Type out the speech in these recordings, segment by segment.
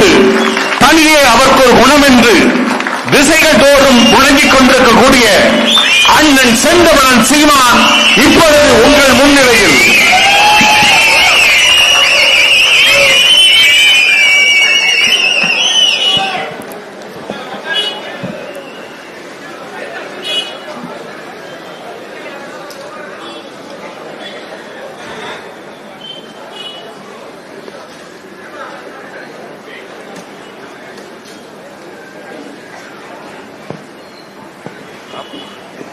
கொண்டு தனியே அவருக்கு ஒரு குணம் என்று திசைகள் தோறும் முழங்கிக் கொண்டிருக்கக்கூடிய அண்ணன் செந்தமிழன் சீமான் இப்பொழுது உங்கள் முன்னிலையில்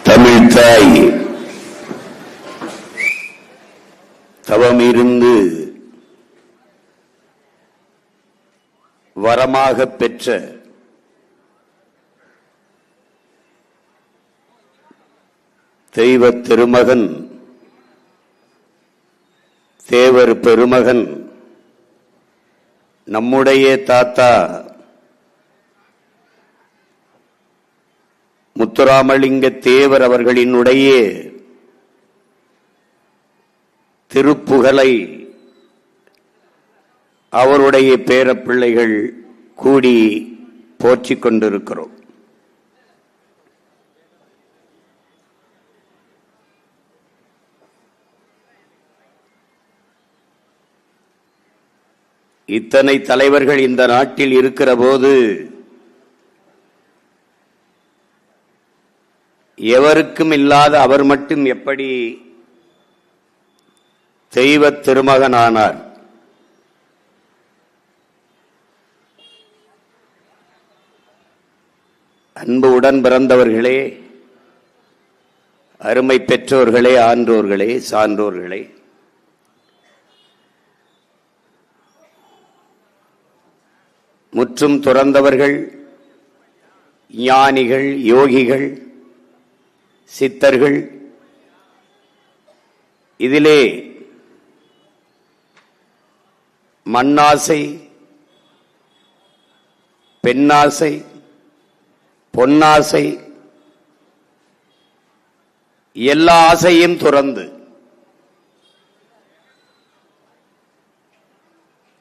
தமிழ்தாய் தவமிருந்து வரமாக பெற்ற தெய்வ திருமகன் தேவர் பெருமகன் நம்முடைய தாத்தா முத்துராமலிங்க தேவர் அவர்களினுடைய திருப்புகழை அவருடைய பேரப்பிள்ளைகள் கூடி போற்றிக் கொண்டிருக்கிறோம். இத்தனை தலைவர்கள் இந்த நாட்டில் இருக்கிற போது எவருக்கும் இல்லாத அவர் மட்டும் எப்படி தெய்வ திருமகனானார்? அன்பு உடன் பிறந்தவர்களே, அருமை பெற்றோர்களே, ஆன்றோர்களே, சான்றோர்களே, முற்றும் துறந்தவர்கள், ஞானிகள், யோகிகள், சித்தர்கள், இதிலே மண்ணாசை, பெண்ணாசை, பொன்னாசை, எல்லா ஆசையும் துறந்து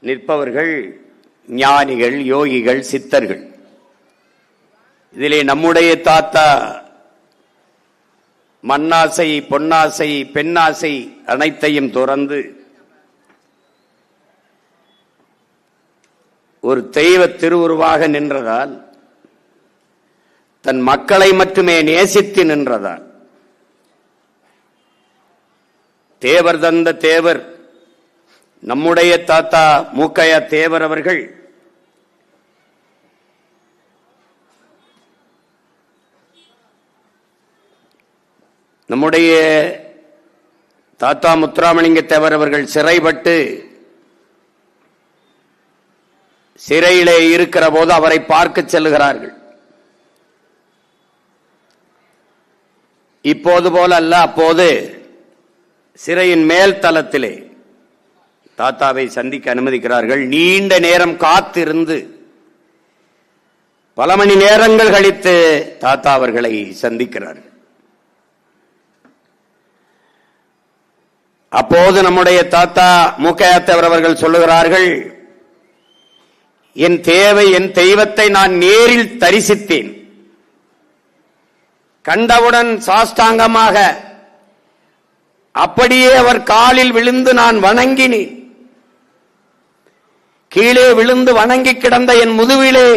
நிற்பவர்கள் ஞானிகள், யோகிகள், சித்தர்கள். இதிலே நம்முடைய தாத்தா மண்ணாசை, பொன்னாசை, பெண்ணாசை அனைத்தையும் துறந்து ஒரு தெய்வ திருவுருவாக நின்றதால், தன் மக்களை மட்டுமே நேசித்து நின்றதால், தேவர் தந்த தேவர் நம்முடைய தாத்தா மூக்கையா தேவர் அவர்கள் நம்முடைய தாத்தா முத்துராமலிங்க தேவர் அவர்கள் சிறைப்பட்டு சிறையிலே இருக்கிற போது அவரை பார்க்க செல்லுகிறார்கள். இப்போது போல அல்ல, அப்போது சிறையின் மேல் தளத்திலே தாத்தாவை சந்திக்க அனுமதிக்கிறார்கள். நீண்ட நேரம் காத்திருந்து பல மணி நேரங்கள் கழித்து தாத்தா அவர்களை சந்திக்கிறார்கள். அப்போது நம்முடைய தாத்தா மூக்கையா தேவர் அவர்கள் சொல்லுகிறார்கள், என் தேவை, என் தெய்வத்தை நான் நேரில் தரிசித்தேன். கண்டவுடன் சாஷ்டாங்கமாக அப்படியே அவர் காலில் விழுந்து நான் வணங்கினேன். கீழே விழுந்து வணங்கி கிடந்த என் முதுவிலே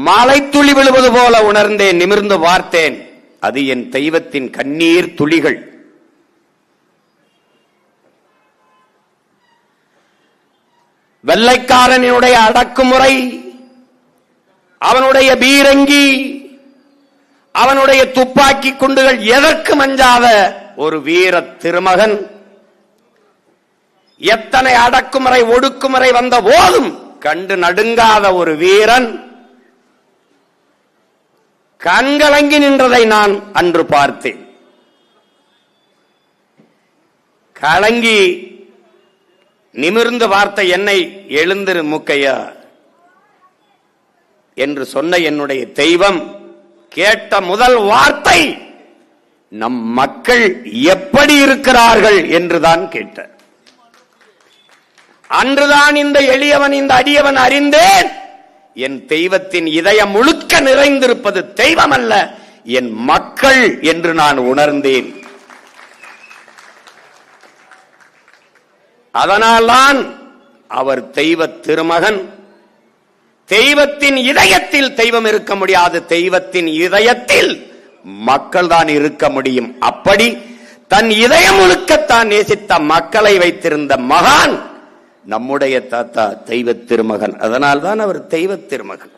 மலைத்துளி விழுவது போல உணர்ந்தேன். நிமிர்ந்து பார்த்தேன், அது என் தெய்வத்தின் கண்ணீர் துளிகள். வெள்ளைக்காரனுடைய அடக்குமுறை, அவனுடைய பீரங்கி, அவனுடைய துப்பாக்கி குண்டுகள் எதற்கு மஞ்சாத ஒரு வீர திருமகன், எத்தனை அடக்குமுறை ஒடுக்குமுறை வந்த போதும் கண்டு நடுங்காத ஒரு வீரன் கண்கலங்கி நின்றதை நான் அன்று பார்த்தேன். கலங்கி நிமிர்ந்து பார்த்த என்னை, எழுந்திரு மூக்கையா என்று சொன்ன என்னுடைய தெய்வம் கேட்ட முதல் வார்த்தை, நம் மக்கள் எப்படி இருக்கிறார்கள் என்றுதான் கேட்டார். அன்றுதான் இந்த எளியவன் இந்த அடியவன் அறிந்தேன், என் தெய்வத்தின் இதயம் முழுக்க நிறைந்திருப்பது தெய்வம் அல்ல, என் மக்கள் என்று நான் உணர்ந்தேன். அதனால்தான் அவர் தெய்வ திருமகன். தெய்வத்தின் இதயத்தில் தெய்வம் இருக்க முடியாது, தெய்வத்தின் இதயத்தில் மக்கள் தான் இருக்க முடியும். அப்படி தன் இதயம் முழுக்கத்தான் நேசித்த மக்களை வைத்திருந்த மகான் நம்முடைய தாத்தா தெய்வ திருமகன். அதனால்தான் அவர் தெய்வ திருமகன்.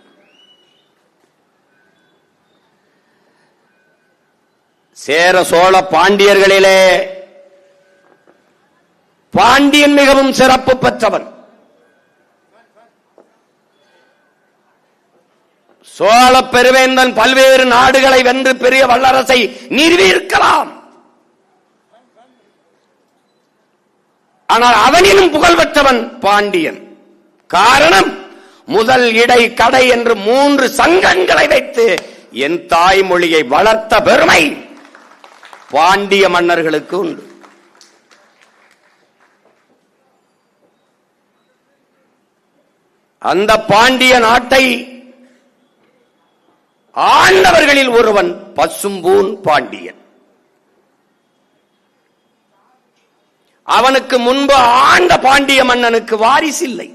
சேர சோழ பாண்டியர்களிலே பாண்டியன் மிகவும் சிறப்பு பெற்றவன். சோழ பெருவேந்தன் பல்வேறு நாடுகளை வென்று பெரிய வல்லரசை நிறுவியிருக்கலாம். ஆனால் அவனிலும் புகழ் பெற்றவன் பாண்டியன். காரணம், முதல் இடை கடை என்று 3 சங்கங்களை வைத்து என் தாய்மொழியை வளர்த்த பெருமை பாண்டிய மன்னர்களுக்கு உண்டு. அந்த பாண்டிய நாட்டை ஆண்டவர்களில் ஒருவன் பசும்பூன் பாண்டியன். அவனுக்கு முன்பு ஆண்ட பாண்டிய மன்னனுக்கு வாரிசில்லை.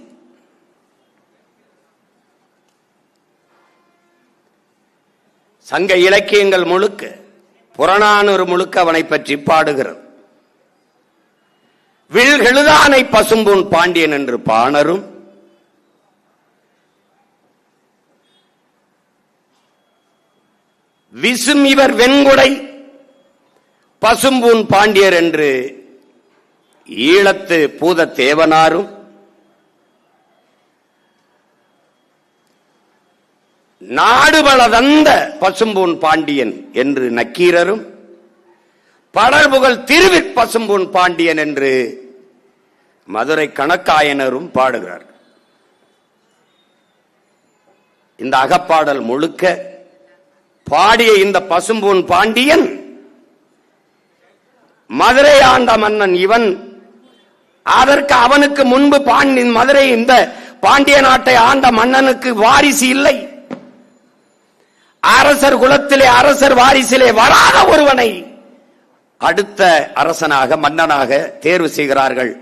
சங்க இலக்கியங்கள் முழுக்க, புறநானூறு முழுக்க அவனை பற்றி பாடுகிறது. வில்கெழுதானை பசும்பூன் பாண்டியன் என்று பாணரும், விசும் இவர் வெண்குடை பசும்பூன் பாண்டியர் என்று ஈழத்து பூத தேவனாரும், நாடுபளதந்த பசும்பூன் பாண்டியன் என்று நக்கீரரும், படர்புகழ் திருவிற் பசும்பூன் பாண்டியன் என்று மதுரை கணக்காயனரும் பாடுகிறார். இந்த அகப்பாடல் முழுக்க பாடிய இந்த பசும்பூன் பாண்டியன் மதுரை ஆண்ட மன்னன். இவன் அதற்கு அவனுக்கு முன்பு மதுரை இந்த பாண்டிய நாட்டை ஆண்ட மன்னனுக்கு வாரிசு இல்லை. அரசர் குலத்திலே அரசர் வாரிசிலே வராத ஒருவனை அடுத்த அரசனாக மன்னனாக தேர்வு செய்கிறார்கள்.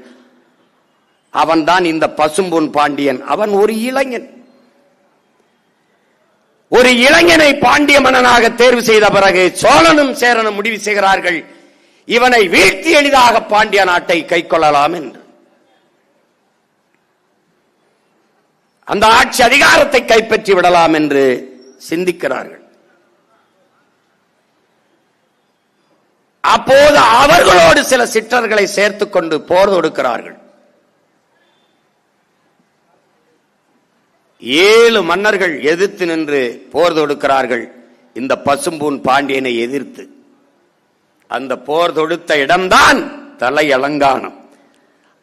அவன்தான் இந்த பசும்பொன் பாண்டியன். அவன் ஒரு இளைஞன். ஒரு இளைஞனை பாண்டிய மன்னனாக தேர்வு செய்த பிறகு சோழனும் சேரனும் முடிவு செய்கிறார்கள், இவனை வீழ்த்தி எளிதாக பாண்டிய நாட்டை கை கொள்ளலாம் என்று. அந்த ஆட்சி அதிகாரத்தை கைப்பற்றி விடலாம் என்று சிந்திக்கிறார்கள். அப்போது அவர்களோடு சில சிற்றர்களை சேர்த்துக் கொண்டு போர் தொடுக்கிறார்கள். 7 மன்னர்கள் எதிர்த்து நின்று போர் தொடுக்கிறார்கள் இந்த பசும்பூன் பாண்டியனை எதிர்த்து. அந்த போர் தொடுத்த இடம்தான் தலையலங்கானம்.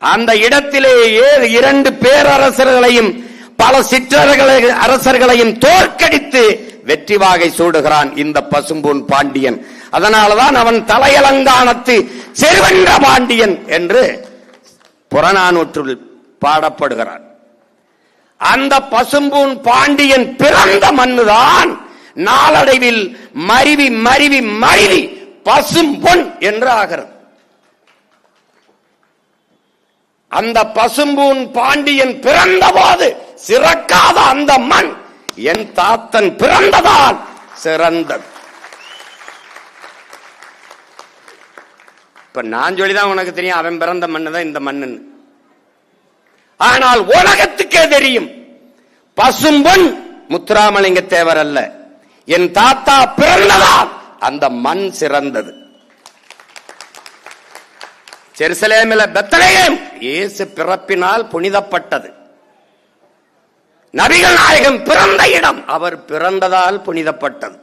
அந்த இடத்திலே 2 பேரரசர்களையும் பல சிற்றர்களை அரசர்களையும் தோற்கடித்து வெற்றி வாகை சூடுகிறான் இந்த பசும்பூன் பாண்டியன். அதனால்தான் அவன் தலையலங்கானத்து செருவென்ற பாண்டியன் என்று புறநானூற்றில் பாடப்படுகிறான். அந்த பசும்பூன் பாண்டியன் பிறந்த மண்ணுதான் நாளடைவில் மருவி மருவி மருவி பசும்பொன் என்று ஆகிறது. அந்த பசும்பூன் பாண்டியன் பிறந்த போது சிறக்காத அந்த மண் என் தாத்தன் பிறந்ததால் சிறந்தது. இப்ப நான் சொல்லிதான் உனக்கு தெரியும் அவன் பிறந்த மண்ணு தான் இந்த மண்ணு. ஆனால் உலகத்துக்கே தெரியும் பசும்பொன் முத்துராமலிங்க தேவர் அல்ல, என் தாத்தா பிறந்ததால் அந்த மண் சிறந்தது. ஜெருசலேமில் பெத்லகேம் இயேசு பிறப்பினால் புனிதப்பட்டது. நபிகள் நாயகம் பிறந்த இடம் அவர் பிறந்ததால் புனிதப்பட்டது.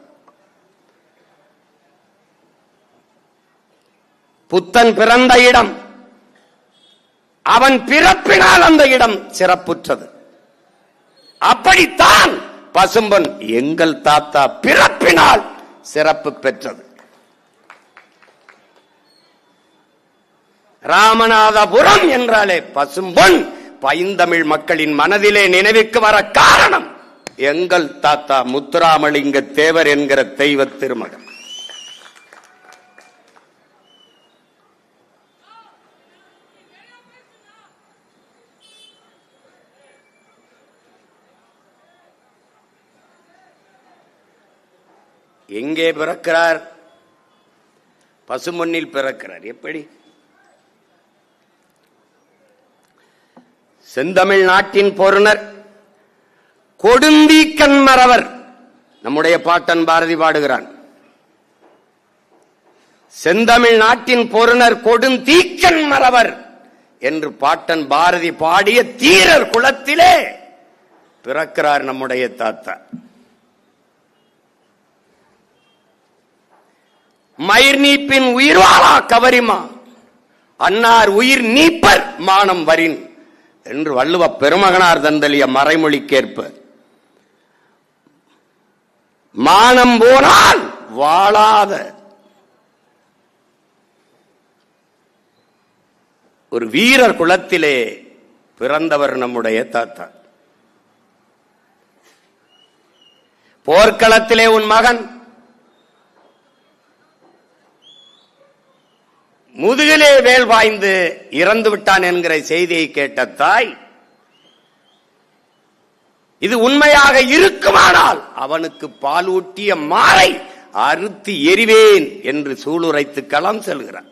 புத்தன் பிறந்த இடம் அவன் பிறப்பினால் அந்த இடம் சிறப்புற்றது. அப்படித்தான் பசும்பொன் எங்கள் தாத்தா பிறப்பினால் சிறப்பு பெற்றது. ராமநாதபுரம் என்றாலே பசும்பொன் பைந்தமிழ் மக்களின் மனதிலே நினைவுக்கு வர காரணம் எங்கள் தாத்தா முத்துராமலிங்க தேவர் என்கிற தெய்வ திருமகன். எங்கே பிறக்கிறார்? பசுமொன்னில் பிறக்கிறார். எப்படி? செந்தமிழ் நாட்டின் பொருணர் கொடுந்தீக்கன் மறவர். நம்முடைய பாட்டன் பாரதி பாடுகிறான், செந்தமிழ் நாட்டின் பொருணர் கொடுந்தீக்கன் மறவர் என்று பாட்டன் பாரதி பாடிய தீரர் குலத்திலே பிறக்கிறார் நம்முடைய தாத்தா. மயிர் நீப்பின் உயிர்வாளா கவரிமா, அன்னார் உயிர் நீப்பர் மானம் வரின் என்று வள்ளுவ பெருமகனார் தந்தலிய மறைமொழிக்கேற்ப மானம் போனால் வாழாத ஒரு வீரர் குலத்திலே பிறந்தவர் நம்முடைய தாத்தா. போர்க்களத்திலே உன் மகன் முதுகிலே வேல் வாய்ந்து இறந்து விட்டான் என்கிற செய்தியை கேட்ட தாய், இது உண்மையாக இருக்குமானால் அவனுக்கு பாலூட்டிய மாலை அறுத்து எறிவேன் என்று சூளுரைத்து களம் செல்கிறார்.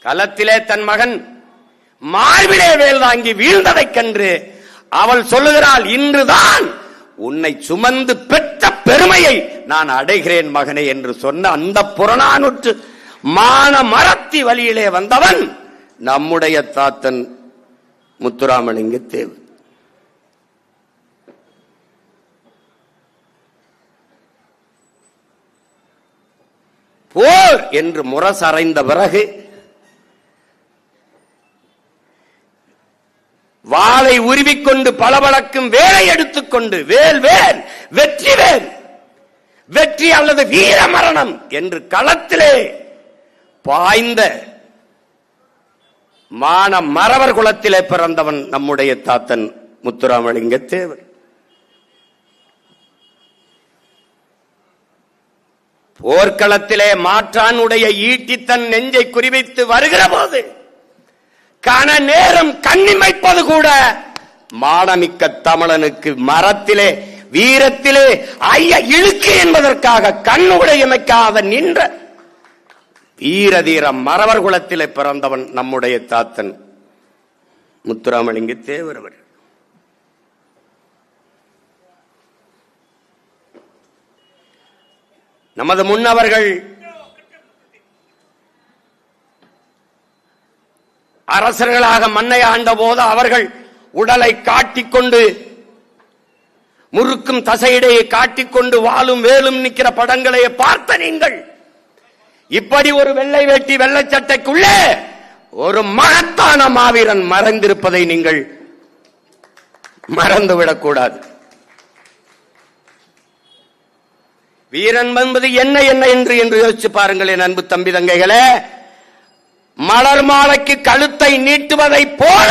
களத்திலே தன் மகன் மார்பிலே வேல் வாங்கி வீழ்ந்ததைக் கண்டு அவள் சொல்லுகிறாள், இன்றுதான் உன்னை சுமந்து பெற்ற பெருமையை நான் அடைகிறேன் மகனே என்று சொன்ன அந்த புறநானூற்று மான மரத்தி வழியிலே வந்தவன் நம்முடைய தாத்தன் முத்துராமலிங்க தேவர். போர் என்று முரசறைந்த பிறகு வாளை உருவிக்கொண்டு பளபளக்கும் வேலை எடுத்துக்கொண்டு வேல் வேல் வெற்றி வேல் வெற்றி அல்லது வீர மரணம் என்று களத்திலே பாய்ந்த மான மறவர் குலத்திலே பிறந்தவன் நம்முடைய தாத்தன் முத்துராமலிங்க தேவர். போர்க்களத்திலே மாற்றானுடைய ஈட்டி தன் நெஞ்சை குறிவைத்து வருகிற போது கன நேரம் கண்ணிமைப்பது கூட மானமிக்க தமிழனுக்கு மரத்திலே வீரத்திலே ஐய இழுக்கு என்பதற்காக கண்ணுடையமைக்காத நின்ற வீரதீர மறவர் குலத்திலே பிறந்தவன் நம்முடைய தாத்தன் முத்துராமலிங்க தேவர் அவர். நமது முன்னவர்கள் அரசர்களாக மண்ணை ஆண்ட போது அவர்கள் உடலை காட்டிக்கொண்டு முறுக்கும் தசையிடையை காட்டிக்கொண்டு வாளும் வேலும் நிற்கிற படங்களை பார்த்த நீங்கள் இப்படி ஒரு வெள்ளை வேட்டி வெள்ளை சட்டைக்குள்ளே ஒரு மகத்தான மாவீரன் மறைந்திருப்பதை நீங்கள் மறந்துவிடக் கூடாது. வீரன் என்பது என்ன என்ன என்று யோசிச்சு பாருங்கள் என் அன்பு தம்பி தங்கைகளே. மலர் மாலைக்கு கழுத்தை நீட்டுவதை போல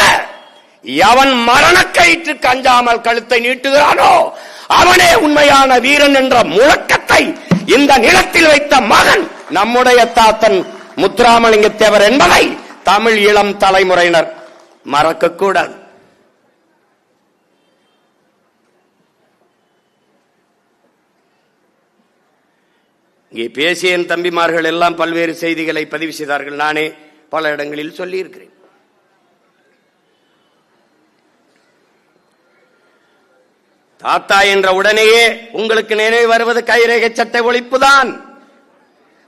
எவன் மரணக்கயிற்று கஞ்சாமல் கழுத்தை நீட்டுகிறானோ அவனே உண்மையான வீரன் என்ற முழக்கத்தை இந்த நிலத்தில் வைத்த மகன் நம்முடைய தாத்தன் முத்துராமலிங்க தேவர் என்பதை தமிழ் இளம் தலைமுறையினர் மறக்க கூடாது. இங்கே பேசிய என் தம்பிமார்கள் எல்லாம் பல்வேறு செய்திகளை பதிவு செய்தார்கள். நானே பல இடங்களில் சொல்லியிருக்கிறேன். தாத்தா என்ற உடனேயே உங்களுக்கு நினைவு வருவது கைரேகை சட்டை ஒழிப்புதான்.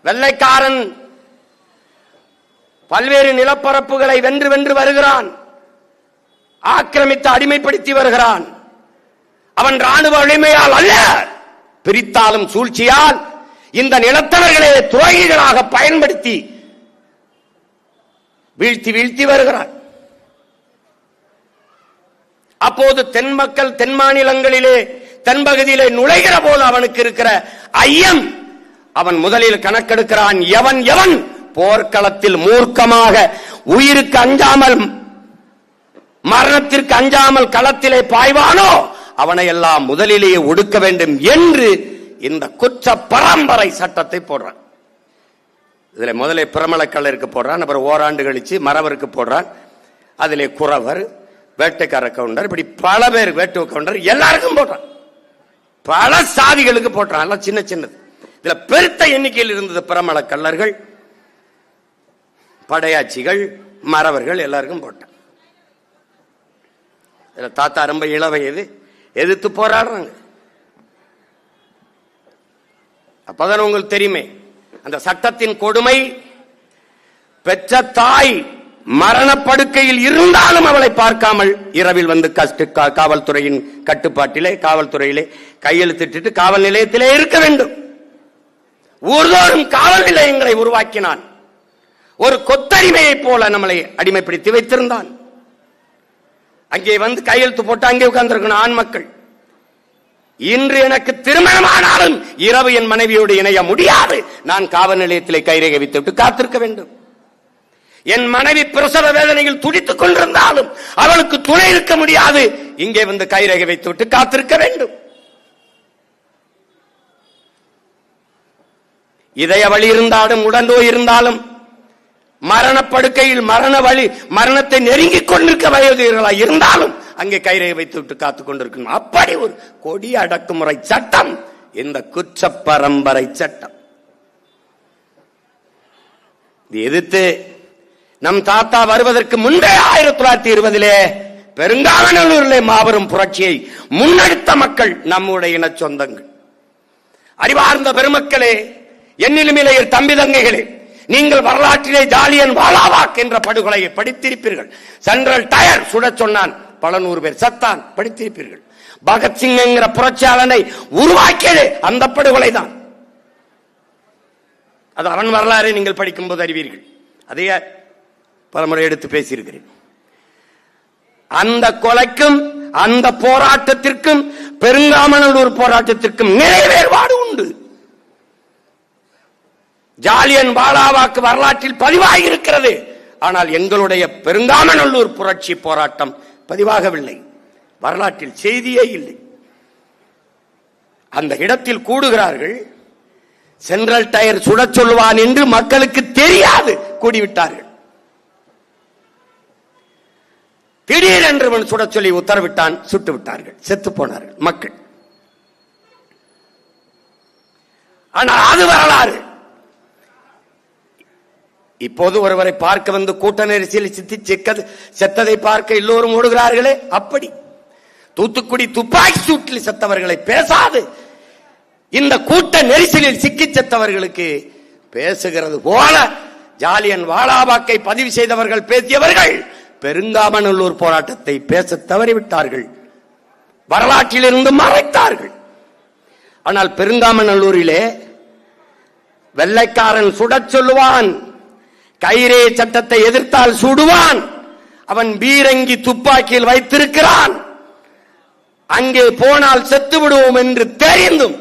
வெள்ளைக்காரன் பல்வேறு நிலப்பரப்புகளை வென்று வென்று வருகிறான், ஆக்கிரமித்து அடிமைப்படுத்தி வருகிறான். அவன் ராணுவ வலிமையால் அல்ல, பிரித்தாலும் சூழ்ச்சியால் இந்த நிலத்தவர்களே துரோகிகளாக பயன்படுத்தி வீழ்த்தி வீழ்த்தி வருகிறான். அப்போது தென் மக்கள் தென் மாநிலங்களிலே தென்பகுதியிலே நுழைகிற போது அவனுக்கு இருக்கிற ஐயம், அவன் முதலில் கணக்கெடுக்கிறான். எவன் எவன் போர்க்களத்தில் மூர்க்கமாக உயிருக்கு அஞ்சாமல் மரணத்திற்கு அஞ்சாமல் களத்திலே பாய்வானோ அவனை எல்லாம் முதலிலேயே ஒடுக்க வேண்டும் என்று இந்த குற்ற பரம்பரை சட்டத்தை போடுறான். இதுல முதலே பிரமலக்கல்லருக்கு போடுறான், அப்புறம் ஓராண்டு கழிச்சு மறவருக்கு போடுறான், அதிலே குறவர், வேட்டைக்கார கவுண்டர், இப்படி பல பேர், வேட்டு கவுண்டர் எல்லாருக்கும் போடுறான், பல சாதிகளுக்கு போடுறான். எல்லாம் சின்ன சின்னது. இதுல பெருத்த எண்ணிக்கையில் இருந்தது பிரமலக்கல்லர்கள், படையாட்சிகள், மறவர்கள் எல்லாருக்கும் போட்டான். இதுல தாத்தா ரொம்ப இளவயது எதிர்த்து போராடுறாங்க. அப்பதான் உங்களுக்கு தெரியுமே அந்த சட்டத்தின் கொடுமை. பெற்ற தாய் மரணப்படுக்கையில் இருந்தாலும் அவளை பார்க்காமல் இரவில் வந்து காவல்துறையின் கட்டுப்பாட்டிலே, காவல்துறையிலே கையெழுத்திட்டு காவல் நிலையத்திலே இருக்க வேண்டும். ஊர்தோறும் காவல் நிலையங்களை உருவாக்கினான். ஒரு கொத்தடிமையை போல நம்மளை அடிமைப்படுத்தி வைத்திருந்தான். அங்கே வந்து கையெழுத்து போட்டு அங்கே உட்கார்ந்திருக்கணும் ஆண் மக்கள். இன்று எனக்கு திருமணமானாலும் இரவு என் மனைவியோடு இணைய முடியாது. நான் காவல் நிலையத்திலே கைரேகை வைத்துவிட்டு காத்திருக்க வேண்டும். என் மனைவி பிரசவ வேதனையில் துடித்துக் கொண்டிருந்தாலும் அவளுக்கு துணை இருக்க முடியாது. இங்கே வந்து கைரேகை வைத்துவிட்டு காத்திருக்க வேண்டும். இதய வலி இருந்தாலும், உடனோய் இருந்தாலும், மரணப்படுக்கையில் மரணத்தை நெருங்கிக் கொண்டிருக்க வயதுகளாக இருந்தாலும் அங்கே கைரேகை வைத்துவிட்டு காத்துக் கொண்டிருக்கணும். அப்படி ஒரு கொடிய அடக்குமுறை சட்டம் இந்த குற்ற பரம்பரை சட்டம். எதிர்த்து நம் தாத்தா வருவதற்கு முன்பே 1920 பெருங்காவனூரிலே மாபெரும் புரட்சியை முன்னெடுத்த மக்கள் நம்முடைய இன சொந்தங்கள். அறிவார்ந்த பெருமக்களே, எண்ணிலுமிலே தம்பி தங்கைகளே, நீங்கள் வரலாற்றிலே ஜாலியன் வாலாபாக் என்ற படுகொலையை படித்திருப்பீர்கள். சென்ட்ரல் டயர் சுட சொன்னான், பல நூறு பேர் சத்தான், படித்திருப்பீர்கள். பகத்சிங் என்கிற புரட்சியாளனை உருவாக்கியது அந்த படுகொலை தான். அது அவன் வரலாறை நீங்கள் படிக்கும் போது அறிவீர்கள். அதையே பலமுறை எடுத்து பேசியிருக்கிறேன். அந்த கொலைக்கும் அந்த போராட்டத்திற்கும் பெருங்காமனூர் போராட்டத்திற்கும் நிறைய வேறுபாடு உண்டு. ஜாலியன் வாலாபாக் வரலாற்றில் பதிவாகி இருக்கிறது. ஆனால் எங்களுடைய பெருங்காமநல்லூர் புரட்சி போராட்டம் பதிவாகவில்லை. வரலாற்றில் செய்தியே இல்லை. அந்த இடத்தில் கூடுகிறார்கள். சென்ட்ரல் டயர் சுட சொல்லுவான் என்று மக்களுக்கு தெரியாது, கூடிவிட்டார்கள். திடீரென்று சுட சொல்லி உத்தரவிட்டான், சுட்டு விட்டார்கள், செத்து போனார்கள் மக்கள். ஆனால் அது வரலாறு. இப்போது ஒருவரை பார்க்க வந்து கூட்ட நெரிசலில் சித்தி செத்ததை பார்க்க எல்லோரும் ஓடுகிறார்களே, அப்படி தூத்துக்குடி துப்பாக்கி சூட்டில் செத்தவர்களை பேசாது இந்த கூட்ட நெரிசலில் சிக்கி செத்தவர்களுக்கு பேசுகிறது போல ஜாலியன் வாலாபாக்கை பதிவு செய்தவர்கள் பேசியவர்கள் பெருங்காமநல்லூர் போராட்டத்தை பேச தவறிவிட்டார்கள், வரலாற்றிலிருந்து மறைத்தார்கள். ஆனால் பெருங்காமநல்லூரிலே வெள்ளைக்காரன் சுடச் சொல்லுவான், கைரே சட்டத்தை எதிர்த்தால் சுடுவான், அவன் பீரங்கி துப்பாக்கியில் வைத்திருக்கிறான், அங்கே போனால் செத்து விடுவோம் என்று தெரிந்தும்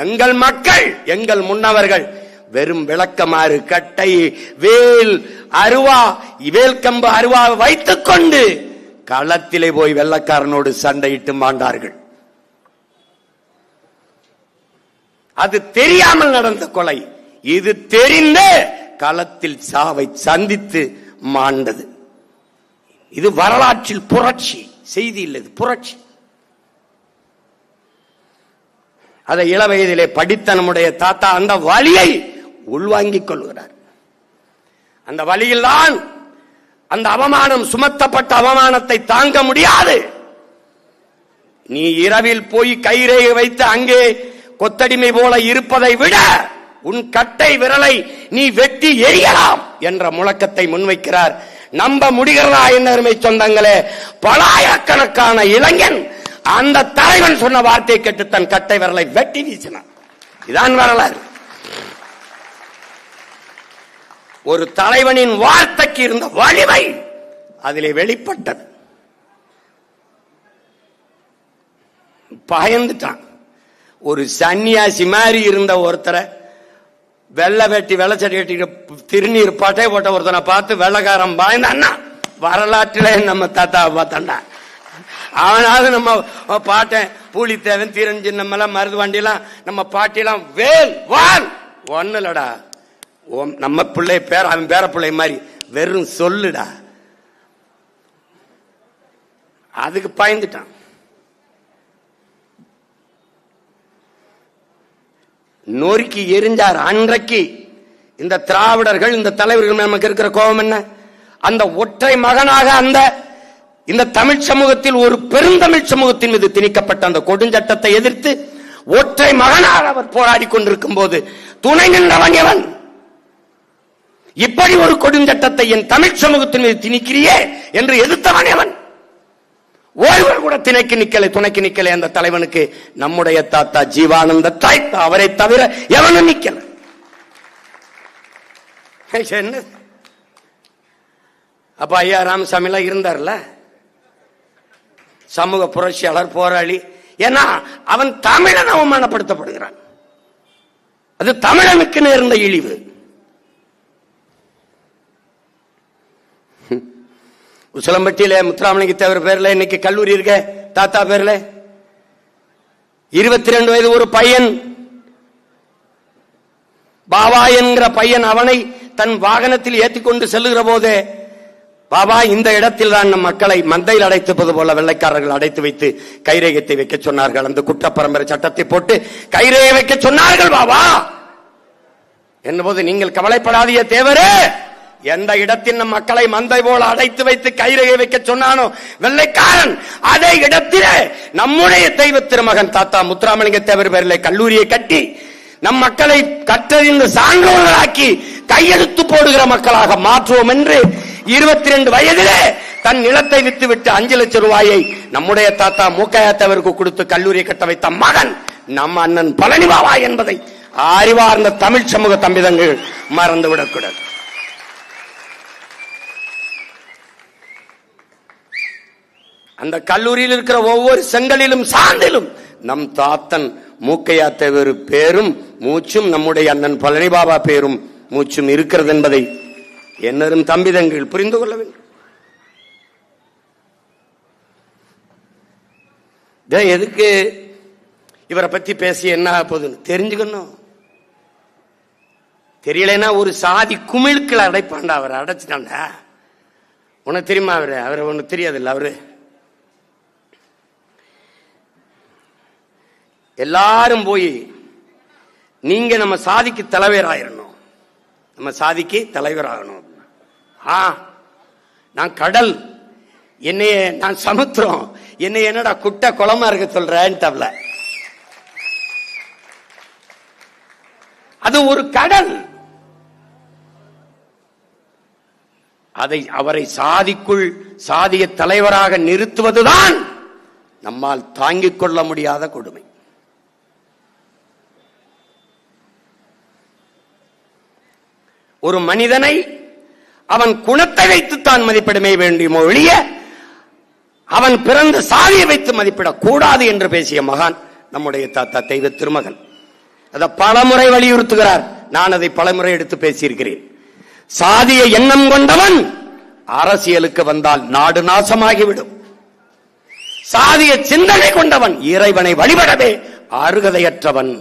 எங்கள் மக்கள், எங்கள் முன்னவர்கள் வெறும் விளக்கமாறு, கட்டை, வேல், அருவா, வேல்கம்பு அருவா வைத்துக் கொண்டு களத்திலே போய் வெள்ளக்காரனோடு சண்டையிட்டு மாண்டார்கள். அது தெரியாமல் நடந்த கொலை. இது தெரிந்த களத்தில் சாவை சந்தித்து மாண்டது. இது வரலாற்றில் புரட்சி, செய்தி இல்லை, புரட்சி. அதை இளவயதிலே படித்த நம்முடைய தாத்தா அந்த வலியை உள்வாங்கிக் கொள்கிறார். அந்த வழியில்தான் அந்த அவமானம், சுமத்தப்பட்ட அவமானத்தை தாங்க முடியாது. நீ இரவில் போய் கைரேகை வைத்து அங்கே கொத்தடிமை போல இருப்பதை விட உன் கட்டை விரலை நீ வெட்டி எரியலாம் என்ற முழக்கத்தை முன்வைக்கிறார். நம்ப முடிகிறதா என்ன அருமை சொந்தங்களே? பலாயிரக்கணக்கான இளைஞன் அந்த தலைவன் சொன்ன வார்த்தை கேட்டு தன் கட்டை விரலை வெட்டி வீசினான். இதான் வரலாறு. ஒரு தலைவனின் வார்த்தைக்கு இருந்த வலிமை அதிலே வெளிப்பட்டது. பயந்துட்டான். ஒரு சன்னியாசி மாதிரி இருந்த ஒருத்தரை வெள்ளை வெட்டி வெள்ளச்சடி கட்டிட்டு திருநீர் பட்டை போட்ட ஒருத்தனை பார்த்து வெள்ளக்காரன் பாய்ந்தான்னா வரலாற்றிலே நம்ம தாத்தாவை பார்த்தாண்டா. அவனாவது நம்ம பாட்டேன் பூலித்தேவன் தீரன் சின்னமெல்லாம் மருது வண்டியெல்லாம் நம்ம பாட்டிலாம் வேல் வால் ஒண்ணு இல்லடா. நம்ம பிள்ளை பேர அவன் பேர பிள்ளை மாதிரி வெறும் சொல்லுடா. அதுக்கு பயந்துட்டான். நொறுக்கி எரிஞ்சார். அன்றைக்கு இந்த திராவிடர்கள் இந்த தலைவர்கள் நமக்கு இருக்கிற கோபம் என்ன? அந்த ஒற்றை மகனாக அந்த இந்த தமிழ் சமூகத்தில் ஒரு பெருந்தமிழ் சமூகத்தின் மீது திணிக்கப்பட்ட அந்த கொடுஞ்சட்டத்தை எதிர்த்து ஒற்றை மகனாக அவர் போராடி கொண்டிருக்கும் போது துணை நின்றவன் எவன்? இப்படி ஒரு கொடுஞ்சட்டத்தை என் தமிழ் சமூகத்தின் மீது திணிக்கிறியே என்று எதிர்த்தவன் எவன்? ஒருவர் கூட திணைக்கு நிக்கலை, துணைக்கு நிக்கலை. அந்த தலைவனுக்கு நம்முடைய தாத்தா ஜீவானந்த தாய்த்தா அவரை தவிர எவனும் நிக்கல. என்ன அப்ப ஐயா ராமசாமி எல்லாம் இருந்தார்ல, சமூக புரட்சியாளர் போராளி. ஏன்னா அவன் தமிழன் அவமானப்படுத்தப்படுகிறான். அது தமிழனுக்கு நேர்ந்த இழிவு. உசிலம்பட்டியில முத்துராமலிங்க தேவர் பேர்ல இன்னைக்கு கல்லூரி இருக்க, தாத்தா பேர்ல 22 வயது ஒரு பையன் பாபா என்கிற பையன் அவனை தன் வாகனத்தில் ஏற்றிக்கொண்டு செல்லுகிற போதே, பாபா இந்த இடத்தில் தான் நம் மக்களை மந்தையில் அடைத்துப்பது போல வெள்ளைக்காரர்கள் அடைத்து வைத்து கைரேகத்தை வைக்க சொன்னார்கள். அந்த குற்ற பரம்பரை சட்டத்தை போட்டு கைரேகை வைக்க சொன்னார்கள் பாபா என்னபோது, நீங்கள் கவலைப்படாதீய தேவரே, எந்த இடத்தில் நம் மக்களை மந்தை போல அடைத்து வைத்து கைரேகை வைக்க சொன்னானோ வெள்ளைக்காரன், அதே இடத்திலே நம்முடைய தெய்வ திருமகன் தாத்தா முத்துராமலிங்க தேவர் பேரிலே கல்லூரியை கட்டி நம் மக்களை கற்றறிந்து சான்றோர்களாக்கி கையெழுத்து போடுகிற மக்களாக மாற்றுவோம் என்று 22 வயதிலே தன் நிலத்தை வித்துவிட்டு 5 லட்சம் ரூபாயை நம்முடைய தாத்தா மூக்கையா தேவருக்கு கொடுத்து கல்லூரியை கட்ட வைத்த மகன் நம்ம அண்ணன் பழனி பாபா என்பதை அறிவார்ந்த தமிழ் சமூக தம்பிதங்கள் மறந்துவிடக்கூடாது. அந்த கல்லூரியில் இருக்கிற ஒவ்வொரு செங்கலிலும் சாந்திலும் நம் தாத்தன் மூக்கையா தேவர் பேரும் மூச்சும் நம்முடைய அண்ணன் பழனி பாபா பேரும் மூச்சும் இருக்கிறது என்பதை என்னரும் தம்பிதங்கள் புரிந்து கொள்ள வேண்டும். எதுக்கு இவரை பத்தி பேசி என்ன போகுதுன்னு தெரிஞ்சுக்கணும். தெரியலன்னா ஒரு சாதி குமிழ்களை அடைப்பாண்டா, அவரை அடைச்சிட்டாண்டா. உனக்கு தெரியுமா அவரை ஒண்ணு தெரியாதுல்ல. அவரு எல்லாரும் போய் நீங்க நம்ம சாதிக்கு தலைவராயிரணும், நம்ம சாதிக்கு தலைவராகணும். நான் கடல், என்னைய நான் சமுத்திரம், என்னை என்னடா குட்டை குளமா இருக்க சொல்றேன். அது ஒரு கடல். அவரை சாதிக்குள் சாதிய தலைவராக நிறுத்துவதுதான் நம்மால் தாங்கிக் கொள்ள முடியாத கொடுமை. ஒரு மனிதனை அவன் குணத்தை வைத்துத்தான் மதிப்பிடமே வேண்டிய ஒழிய அவன் பிறந்த சாதியை வைத்து மதிப்பிடக் கூடாது என்று பேசிய மகான் நம்முடைய தாத்தா தெய்வ திருமகன். அதை பலமுறை வலியுறுத்துகிறார். நான் அதை பலமுறை எடுத்து பேசியிருக்கிறேன். சாதிய எண்ணம் கொண்டவன் அரசியலுக்கு வந்தால் நாடு நாசமாகிவிடும். சாதிய சிந்தனை கொண்டவன் இறைவனை வழிபடவே அருகதையற்றவன்.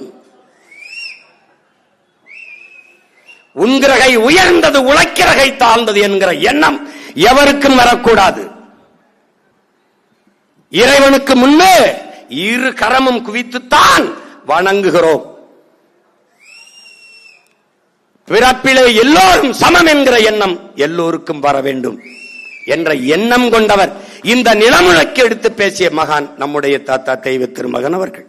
உன்கிரகை உயர்ந்தது உழைக்கிறகை தாழ்ந்தது என்கிற எண்ணம் எவருக்கும் வரக்கூடாது. இறைவனுக்கு முன்னே இரு கரமும் குவித்துத்தான் வணங்குகிறோம். பிறப்பிலே எல்லோரும் சமம் என்கிற எண்ணம் எல்லோருக்கும் வர வேண்டும் என்ற எண்ணம் கொண்டவர் இந்த நிலமுழக்கு எடுத்து பேசிய மகான் நம்முடைய தாத்தா தெய்வ திருமகன் அவர்கள்.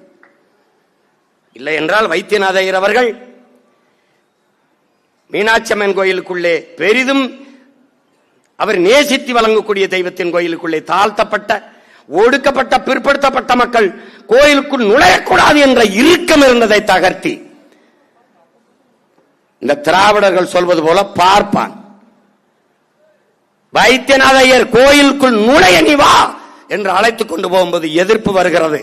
இல்லை என்றால் வைத்தியநாத ஐயர் அவர்கள் மீனாட்சி அம்மன் கோயிலுக்குள்ளே பெரிதும் அவர் நேசித்து வழங்கக்கூடிய தெய்வத்தின் கோயிலுக்குள்ளே தாழ்த்தப்பட்ட ஒடுக்கப்பட்ட பிற்படுத்தப்பட்ட மக்கள் கோயிலுக்குள் நுழையக்கூடாது என்ற இறுக்கம் இருந்ததை தகர்த்தி இந்த திராவிடர்கள் சொல்வது போல பார்ப்பான். வைத்தியநாத ஐயர் கோயிலுக்குள் நுழைய நீ வா என்று அழைத்துக் கொண்டு போகும்போது எதிர்ப்பு வருகிறது.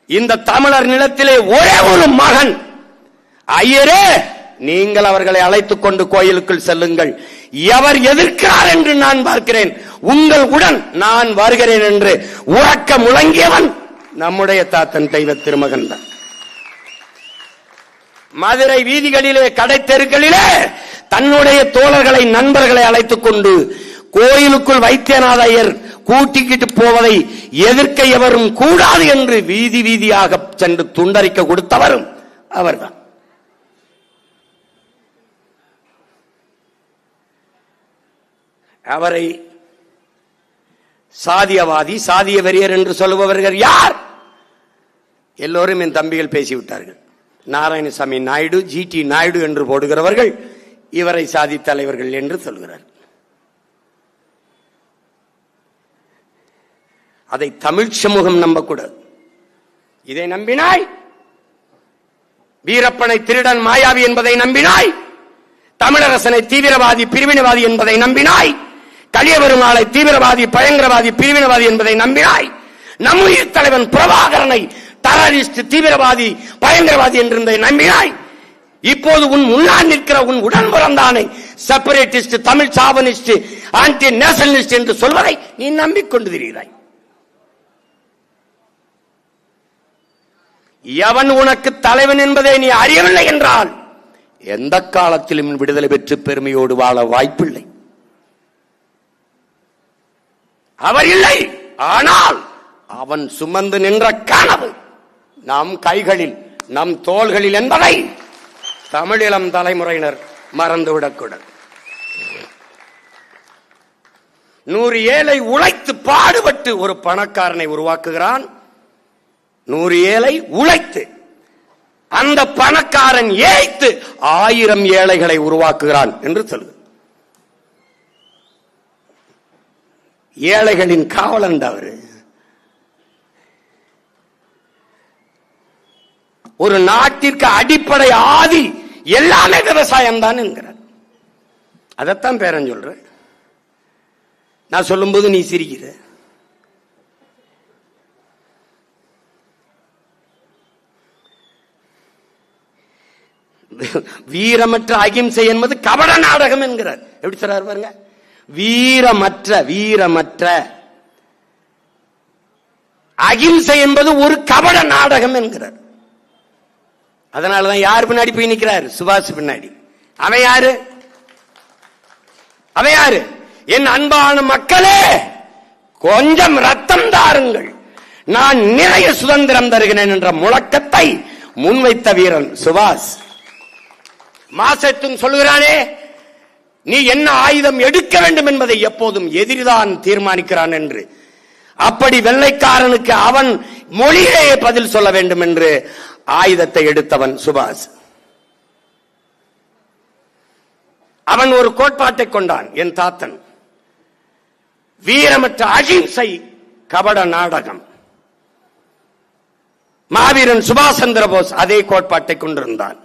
இந்த தமிழர் நிலத்திலே ஒரே ஒரு மகன் ஐயரே நீங்கள் அவர்களை அழைத்துக் கொண்டு கோயிலுக்குள் செல்லுங்கள். எவர் எதிர்க்கிறார் என்று நான் பார்க்கிறேன், உங்கள் உடன் நான் வருகிறேன் என்று உறக்க முழங்கியவன் நம்முடைய தாத்தன் தெய்வ திருமகன் தான். மதுரை வீதிகளிலே, கடை தெருக்களிலே தன்னுடைய தோழர்களை, நண்பர்களை அழைத்துக் கொண்டு கோயிலுக்குள் வைத்தியநாத ஐயர் கூட்டிக்கிட்டு போவதை எதிர்க்க எவரும் கூடாது என்று வீதி வீதியாக சென்று துண்டறிக்க கொடுத்தவரும் அவர்தான். அவரை சாதியவாதி, சாதிய வெறியர் என்று சொல்லுபவர்கள் யார்? எல்லோரும் என் தம்பிகள் பேசிவிட்டார்கள். நாராயணசாமி நாயுடு, ஜிடி நாயுடு என்று போடுகிறவர்கள் இவரை சாதி தலைவர்கள் என்று சொல்கிறார். அதை தமிழ் சமூகம் நம்பக்கூடாது. இதை நம்பினாய், வீரப்பனை திருடன் மாயாவி என்பதை நம்பினாய், தமிழரசனை தீவிரவாதி பிரிவினவாதி என்பதை நம்பினாய், கலியபெருமாளை தீவிரவாதி பயங்கரவாதி பிரிவினவாதி என்பதை நம்பினாய், நம்முடைய தலைவன் பிரபாகரனை டெரரிஸ்ட் தீவிரவாதி பயங்கரவாதி என்று நம்பினாய். இப்போது உன் முன்னால் நிற்கிற உன் உடன் பிறந்தானை separatist, Tamil chauvinist, anti nationalist என்று சொல்வதை நீ நம்பிக்கொண்டு திரிகிறாய். எவன் உனக்கு தலைவன் என்பதை நீ அறியவில்லை என்றால் எந்த காலத்திலும் விடுதலை பெற்று பெருமையோடு வாழ வாய்ப்பில்லை. அவர் இல்லை, ஆனால் அவன் சுமந்து நின்ற கனவு நம் கைகளில், நம் தோள்களில் என்பதை தமிழிளம் தலைமுறையினர் மறந்துவிடக்கூடாது. 100 ஏழை உழைத்து பாடுபட்டு ஒரு பணக்காரனை உருவாக்குகிறான். 100 ஏழை உழைத்து அந்த பணக்காரன் ஏய்த்து 1000 ஏழைகளை உருவாக்குகிறான் என்று சொல்லு. ஏழைகளின் காவலன் அவரு. ஒரு நாட்டிற்கு அடிப்படை ஆதி எல்லாமே விவசாயம் தான் என்கிறார். அதைத்தான் பேரன் சொல்ற. நான் சொல்லும்போது நீ சிரிக்கிற. வீரமற்ற அகிம்சை என்பது கபட நாடகம் என்கிறார். எப்படி சொல்றாரு பாருங்க. வீரமற்ற அகிம்சை என்பது ஒரு கபட நாடகம் என்கிறார். அதனாலதான் யார் பின்னாடி போய் நிற்கிறார்? சுபாஷ் பின்னாடி. அவன் யாரு? என் அன்பான மக்களே, கொஞ்சம் ரத்தம் தாருங்கள், நான் நிறைய சுதந்திரம் தருகிறேன் என்ற முழக்கத்தை முன்வைத்த வீரன் சுபாஷ். மாசத்தும் சொல்லுகிறானே, நீ என்ன ஆயுதம் எடுக்க வேண்டும் என்பதை எப்போதும் எதிரிதான் தீர்மானிக்கிறான் என்று. அப்படி வெள்ளைக்காரனுக்கு அவன் மொழியிலேயே பதில் சொல்ல வேண்டும் என்று ஆயுதத்தை எடுத்தவன் சுபாஷ். அவன் ஒரு கோட்பாட்டை கொண்டான், என் தாத்தன். வீரமற்ற அகிம்சை கபட நாடகம். மாவீரன் சுபாஷ் சந்திர போஸ் அதே கோட்பாட்டை கொண்டிருந்தான்.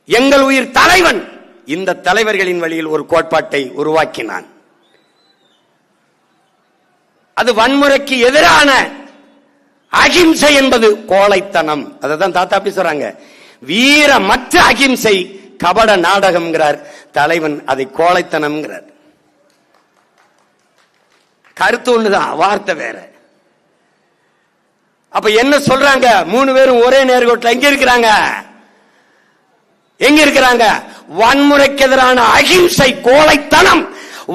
எங்கள் உயிர் தலைவன் இந்த தலைவர்களின் வழியில் ஒரு கோட்பாட்டை உருவாக்கினான். அது வன்முறைக்கு எதிரான அகிம்சை என்பது கோழைத்தனம். அதான் தாத்தா அப்படி சொல்றாங்க. வீரமற்ற அகிம்சை கபட நாடகம் தலைவன், அதை கோழைத்தனம். கருத்து ஒண்ணுதான், வார்த்தை வேற. அப்ப என்ன சொல்றாங்க? 3 பேரும் ஒரே நேர்கோட்டில் எங்க இருக்கிறாங்க? வன்முறைக்கு எதிரான அகிம்சை கோழைத்தனம்,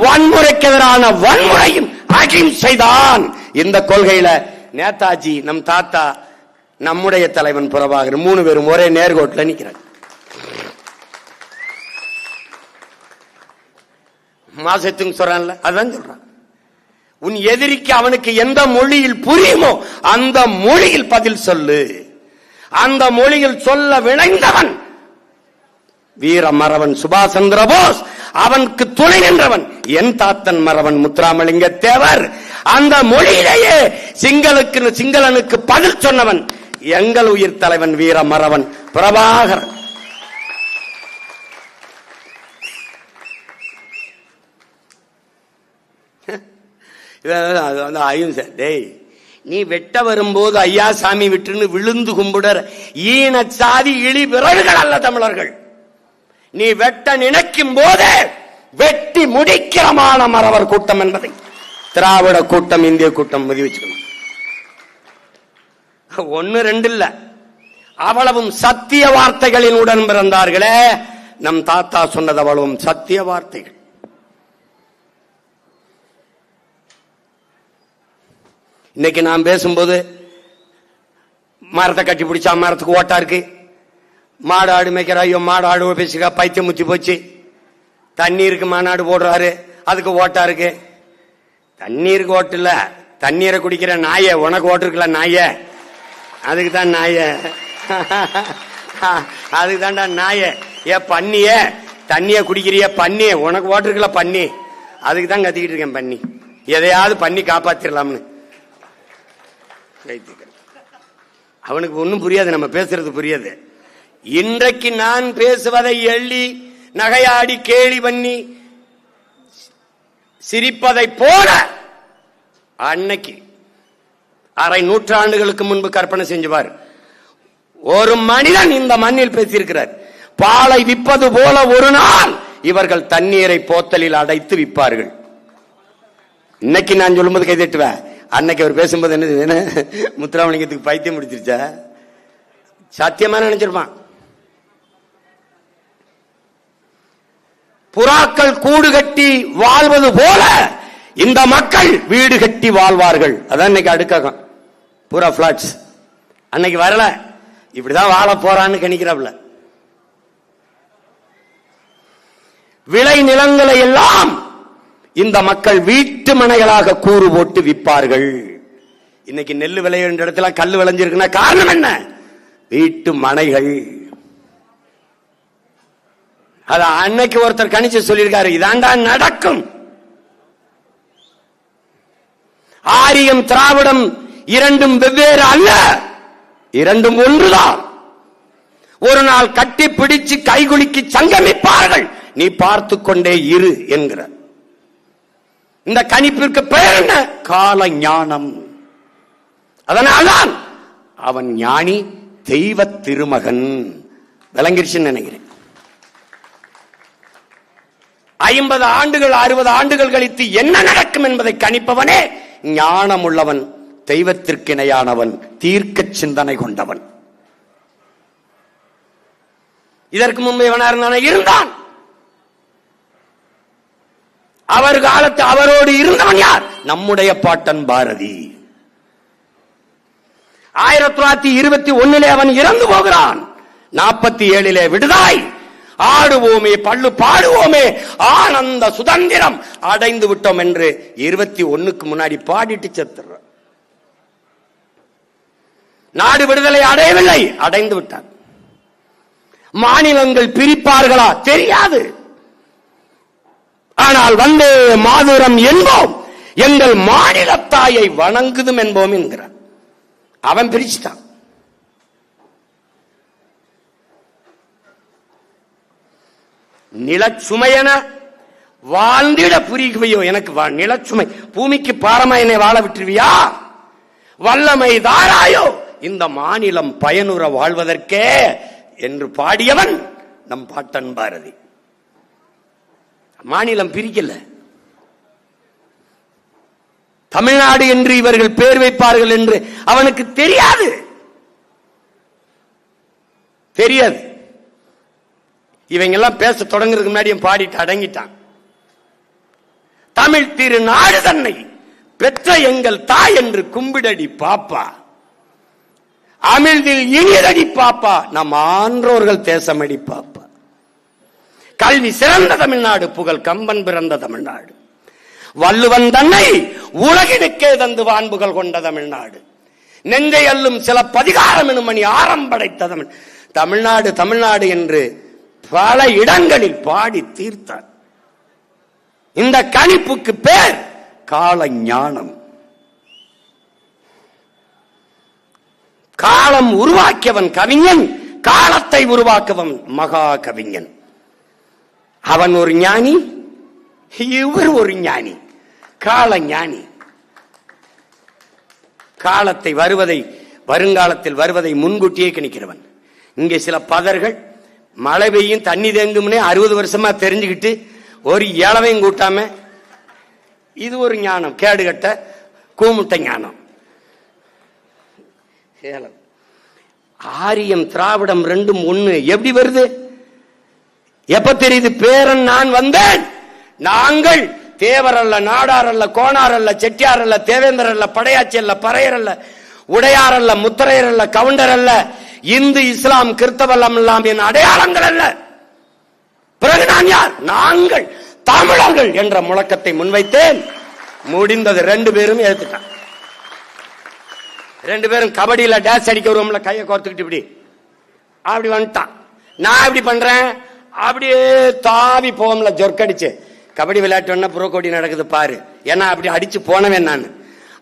வன்முறைக்கு எதிரான வன்முறையும் அகிம்சை தான். இந்த கொள்கையில நேதாஜி, நம் தாத்தா, நம்முடைய தலைவன் பிரபாகரன் 3 பேரும் ஒரே நேர்கோட்டில் நிற்கிறாங்க. மாசத்துக்கு சொல்றான்ல, அதான் சொல்றான். உன் எதிரிக்கு அவனுக்கு எந்த மொழியில் புரியுமோ அந்த மொழியில் பதில் சொல்லு. அந்த மொழியில் சொல்ல விளைந்தவன் வீர மறவன் சுபாஷ் சந்திர போஸ். அவனுக்கு துணை நின்றவன் என் தாத்தன் மறவன் முத்துராமலிங்க தேவர். அந்த மொழியிலேயே சிங்களனுக்கு பதில் சொன்னவன் எங்கள் உயிர் தலைவன் வீர மறவன் பிரபாகரன். அகிம்சை. டேய், நீ வெட்ட வரும்போது ஐயா சாமி விட்டுன்னு விழுந்து கும்பிடுற ஈன சாதி இழி விரல்கள் அல்ல தமிழர்கள். நீ வெட்ட நினைக்கும் போதே வெட்டி முடிக்கிறமான மறவர் கூட்டம் என்பதை திராவிட கூட்டம், இந்திய கூட்டம் பதிவு வச்சுக்கணும். ஒன்னு ரெண்டு இல்ல, அவ்வளவும் சத்திய வார்த்தைகளின் உடன் பிறந்தார்களே. நம் தாத்தா சொன்னது அவ்வளவும் சத்திய வார்த்தைகள். இன்னைக்கு நான் பேசும்போது மரத்தை கட்டி பிடிச்சா மரத்துக்கு ஓட்டா இருக்கு, மாடு ஆடு மேய்க்கிற ஐயோ மாடு ஆடு பேசுக பைத்தியம் முத்தி போச்சு, தண்ணீருக்கு மாநாடு போடுறாரு அதுக்கு ஓட்டா இருக்கு. தண்ணீருக்கு ஓட்டு இல்ல, தண்ணீரை குடிக்கிற நாய உனக்கு ஓட்டு இருக்குல்ல நாய, அதுக்கு தான் நாய, அதுக்கு தான்டா நாய. ஏ பண்ணிய தண்ணிய குடிக்கிறிய பண்ணி உனக்கு ஓட்டு இருக்குல்ல பண்ணி, அதுக்கு தான் கத்திக்கிட்டு இருக்கேன் பண்ணி, எதையாவது பண்ணி காப்பாத்திரலாம்னு. அவனுக்கு ஒன்னும் புரியாது, நம்ம பேசுறது புரியாது. இன்றைக்கு நான் பேசுவதை எள்ளி நகையாடி கேலி பண்ணி சிரிப்பதை போல அன்னைக்கு அரை நூற்றாண்டுகளுக்கு முன்பு கற்பனை செஞ்சுவார். ஒரு மனிதன் இந்த மண்ணில் பேசியிருக்கிறார், பாலை விற்பது போல ஒரு நாள் இவர்கள் தண்ணீரை போத்தலில் அடைத்து விற்பார்கள். இன்னைக்கு நான் சொல்லும்போது கைதட்டுவேன், அன்னைக்கு அவர் பேசும்போது என்ன முத்துராமலிங்கத்துக்கு பைத்தியம் முடிச்சிருச்சா, சத்தியமா நினைச்சிருப்பான். புறாக்கள் கூடு கட்டி வாழ்வது போல இந்த மக்கள் வீடு கட்டி வாழ்வார்கள். அதான் இன்னைக்கு அடுக்காகும் பூரா பிளாட்ஸ். அன்னைக்கு வரல, இப்படிதான் வாழ போறான்னு கணிக்கிறாப்ல. விளை நிலங்களை எல்லாம் இந்த மக்கள் வீட்டு மனைகளாக கூறு போட்டு விற்பார்கள். இன்னைக்கு நெல் விளையிற இடத்துல கல் விளைஞ்சிருக்குன்னா காரணம் என்ன? வீட்டு மனைகள். அத அன்னைக்கு ஒருத்தர் கணிச்சு சொல்லியிருக்காரு, இதாண்டா நடக்கும். ஆரியம் திராவிடம் இரண்டும் வெவ்வேறு அல்ல, இரண்டும் ஒன்றுதான். ஒரு நாள் கட்டி பிடிச்சு கைகுலுக்கி சங்கமிப்பார்கள், நீ பார்த்து கொண்டே இரு என்கிறார். இந்த கணிப்பிற்கு பெயர் என்ன? கால ஞானம். அதனால்தான் அவன் ஞானி, தெய்வ திருமகன். விளங்கிருச்சுன்னு நினைக்கிறேன். 50 ஆண்டுகள் 60 ஆண்டுகள் கழித்து என்ன நடக்கும் என்பதை கணிப்பவனே ஞானம் உள்ளவன், தெய்வத்திற்கு இணையானவன், தீர்க்க சிந்தனை கொண்டவன். இதற்கு முன்பு இவனார் இருந்தான். அவர் காலத்து அவரோடு இருந்தவன் யார்? நம்முடைய பாட்டன் பாரதி. 1921 அவன் இறந்து போகிறான். 47 விடுதாய், ஆடுவோமே பள்ளு பாடுவோமே ஆனந்த சுதந்திரம் அடைந்து விட்டோம் என்று 21க்கு முன்னாடி பாடிட்டு செத்துற. நாடு விடுதலை அடையவில்லை, அடைந்து விட்டார். மாநிலங்கள் பிரிப்பார்களா தெரியாது, ஆனால் வந்தே மாதரம் என்போம், எங்கள் மாநில தாயை வணங்குதும் என்போம் என்கிறார். அவன் பிரிச்சுட்டான். நிலச்சுமையென வாழ்ந்திட புரிகுவையோ, எனக்கு நிலச்சுமை பூமிக்கு பாரமா என்னை வாழ விட்டுருவியா, வல்லமை தாராயோ இந்த மாநிலம் பயனுற வாழ்வதற்கே என்று பாடியவன் நம் பாட்டன் பாரதி. மாநிலம் பிரிக்கல. தமிழ்நாடு என்று இவர்கள் பேர் வைப்பார்கள் என்று அவனுக்கு தெரியாது. இவங்க எல்லாம் பேச தொடங்குறதுக்கு முன்னாடி பாடிட்டு அடங்கிட்டான். தமிழ் திருநாடு தன்னை பெற்ற எங்கள் தாய் என்று கும்பிடடி பாப்பா, அமிழ்தில் இனியதடி பாப்பா, நம் ஆன்றோர்கள் தேசமடி பாப்பா. கல்வி சிறந்த தமிழ்நாடு, புகழ் கம்பன் பிறந்த தமிழ்நாடு, வள்ளுவன் தன்னை உலகினுக்கே தந்து வான்புகள் கொண்ட தமிழ்நாடு, நெஞ்சை அல்லும் சில பதிகாரம் எனும் மணி ஆரம்படைத்த தமிழ்நாடு தமிழ்நாடு என்று பல இடங்களில் பாடி தீர்த்தார். இந்த கணிப்புக்கு பேர் கால ஞானம். காலம் உருவாக்கியவன் கவிஞன், காலத்தை உருவாக்குவன் மகா கவிஞன். அவன் ஒரு ஞானி, இவர் ஒரு ஞானி, கால ஞானி. காலத்தை வருங்காலத்தில் வருவதை முன்கூட்டியே கணிக்கிறவன். இங்கே சில பதர்கள் மழை பெய்யும் தண்ணி தேங்கும்னே 60 வருஷமா தெரிஞ்சுக்கிட்டு ஒரு இளவையும் கூட்டாம, இது ஒரு ஞானம், கேடுகட்ட கூமுட்ட ஞானம். ஆரியம் திராவிடம் ரெண்டும் ஒண்ணு எப்படி வருது? எப்ப தெரியுது? பேரன் நான் வந்தேன். நாங்கள் தேவர் அல்ல, நாடார் அல்ல, கோணார் அல்ல, செட்டியார் அல்ல, தேவேந்தர் அல்ல, படையாச்சி அல்ல, பறையர் அல்ல, உடையார் அல்ல, முத்திரையர் அல்ல, கவுண்டர் அல்ல, இந்து இஸ்லாம் கிறிஸ்தவம் எல்லாம் என் அடையாளங்கள் அல்ல. பிறகு நான் யார்? நாங்கள் தமிழர்கள் என்ற முழக்கத்தை முன்வைத்தேன். முடிந்தது. 2 பேரும் ஏத்துட்டான். 2 பேரும் கபடியில டேஸ் அடிக்க வருவோம்ல, கையை கோர்த்துக்கிட்டு இப்படி அப்படி வந்துட்டான். நான் எப்படி பண்றேன்? அப்படியே தாவி போவோம்ல, ஜொர்க்கடிச்சு. கபடி விளையாட்டு புறோ கோடி நடக்குது பாரு, ஏன்னா அப்படி அடிச்சு போனவன் நான்.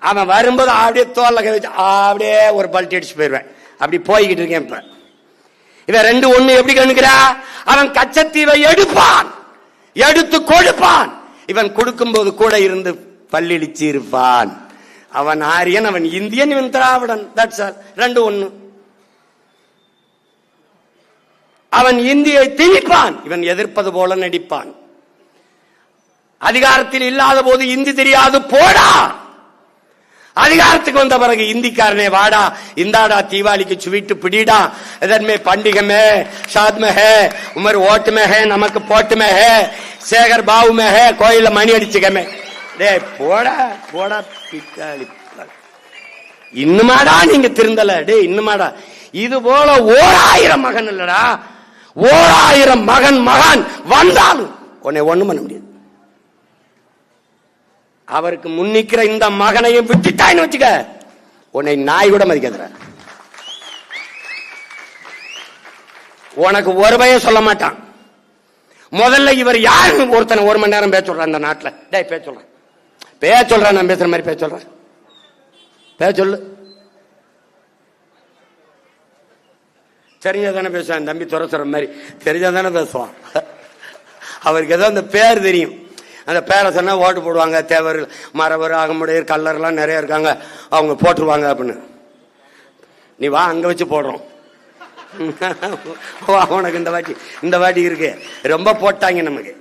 அவன் வரும்போது அப்படியே தோல்ல கை வச்சு அப்படியே ஒரு பல்ட்டி அடிச்சு போயிருவேன். அப்படி போய்கிட்டு இருக்கேன். இப்ப இவன் 2 ஒண்ணு எப்படி கண்ணுக்கிறா? அவன் கச்சத்தீவை எடுப்பான், எடுத்து கொடுப்பான். இவன் கொடுக்கும் போது கூட இருந்து பல்லிடிச்சு இருப்பான். அவன் ஆரியன், அவன் இந்தியன், இவன் திராவிடன். That's all. 2 ஒண்ணு. அவன் இந்தியை திணிப்பான், இவன் எதிர்ப்பது போல நடிப்பான். அதிகாரத்தில் இல்லாத போது இந்தி தெரியாது போடா, அதிகாரத்துக்கு வந்த பிறகு இந்திக்காரனே வாடா, இந்தாடா தீபாவளிக்கு சுவிட்டு பிடிடா, இதன்மே பண்டிகை மே, ஷாத் மே ஹே, உமர் ஓட்டு மே ஹே, நமக்கு போட்டு மே ஹே, சேகர் பாபு மே ஹே, கோயில மணி அடிச்சுக்கமே. டே போடா போடா பிக்காளி. இன்னுமாடா நீங்க திருந்தல? டே இன்னுமாடா? இது போல 1000 மகன் இல்லடா, 1000 மகன் வந்தாலும் உன்னை ஒண்ணும் பண்ண முடியாது. அவருக்கு முன்னிக்கிற இந்த மகனையும் விட்டுட்டான்னு வச்சுக்க, உன்னை நாய் கூட மதிக்காத. உனக்கு ஒரு பய சொல்ல மாட்டான். முதல்ல இவர் யாரு ஒருத்தனை 1 மணி நேரம் பேச சொல்றான் இந்த நாட்டில். டே பேச சொல்றேன், நான் பேசுற மாதிரி பேச சொல்றேன். பேச சொல்லு. தெரிஞ்சதானே பேசுவான். தம்பி துறை சொல்ற மாதிரி தெரிஞ்சதானே பேசுவான். அவருக்கு ஏதோ அந்த பேர் தெரியும். அந்த பேரை சொன்னா ஓட்டு போடுவாங்க. தேவர், மரவர், அகமுடையர், கல்லர்லாம் நிறைய இருக்காங்க, அவங்க போட்டுருவாங்க அப்படின்னு. நீ வா, அங்க வச்சு போடுறோம். உனக்கு இந்த வாட்டி இருக்கு. ரொம்ப போட்டாங்க நமக்கு.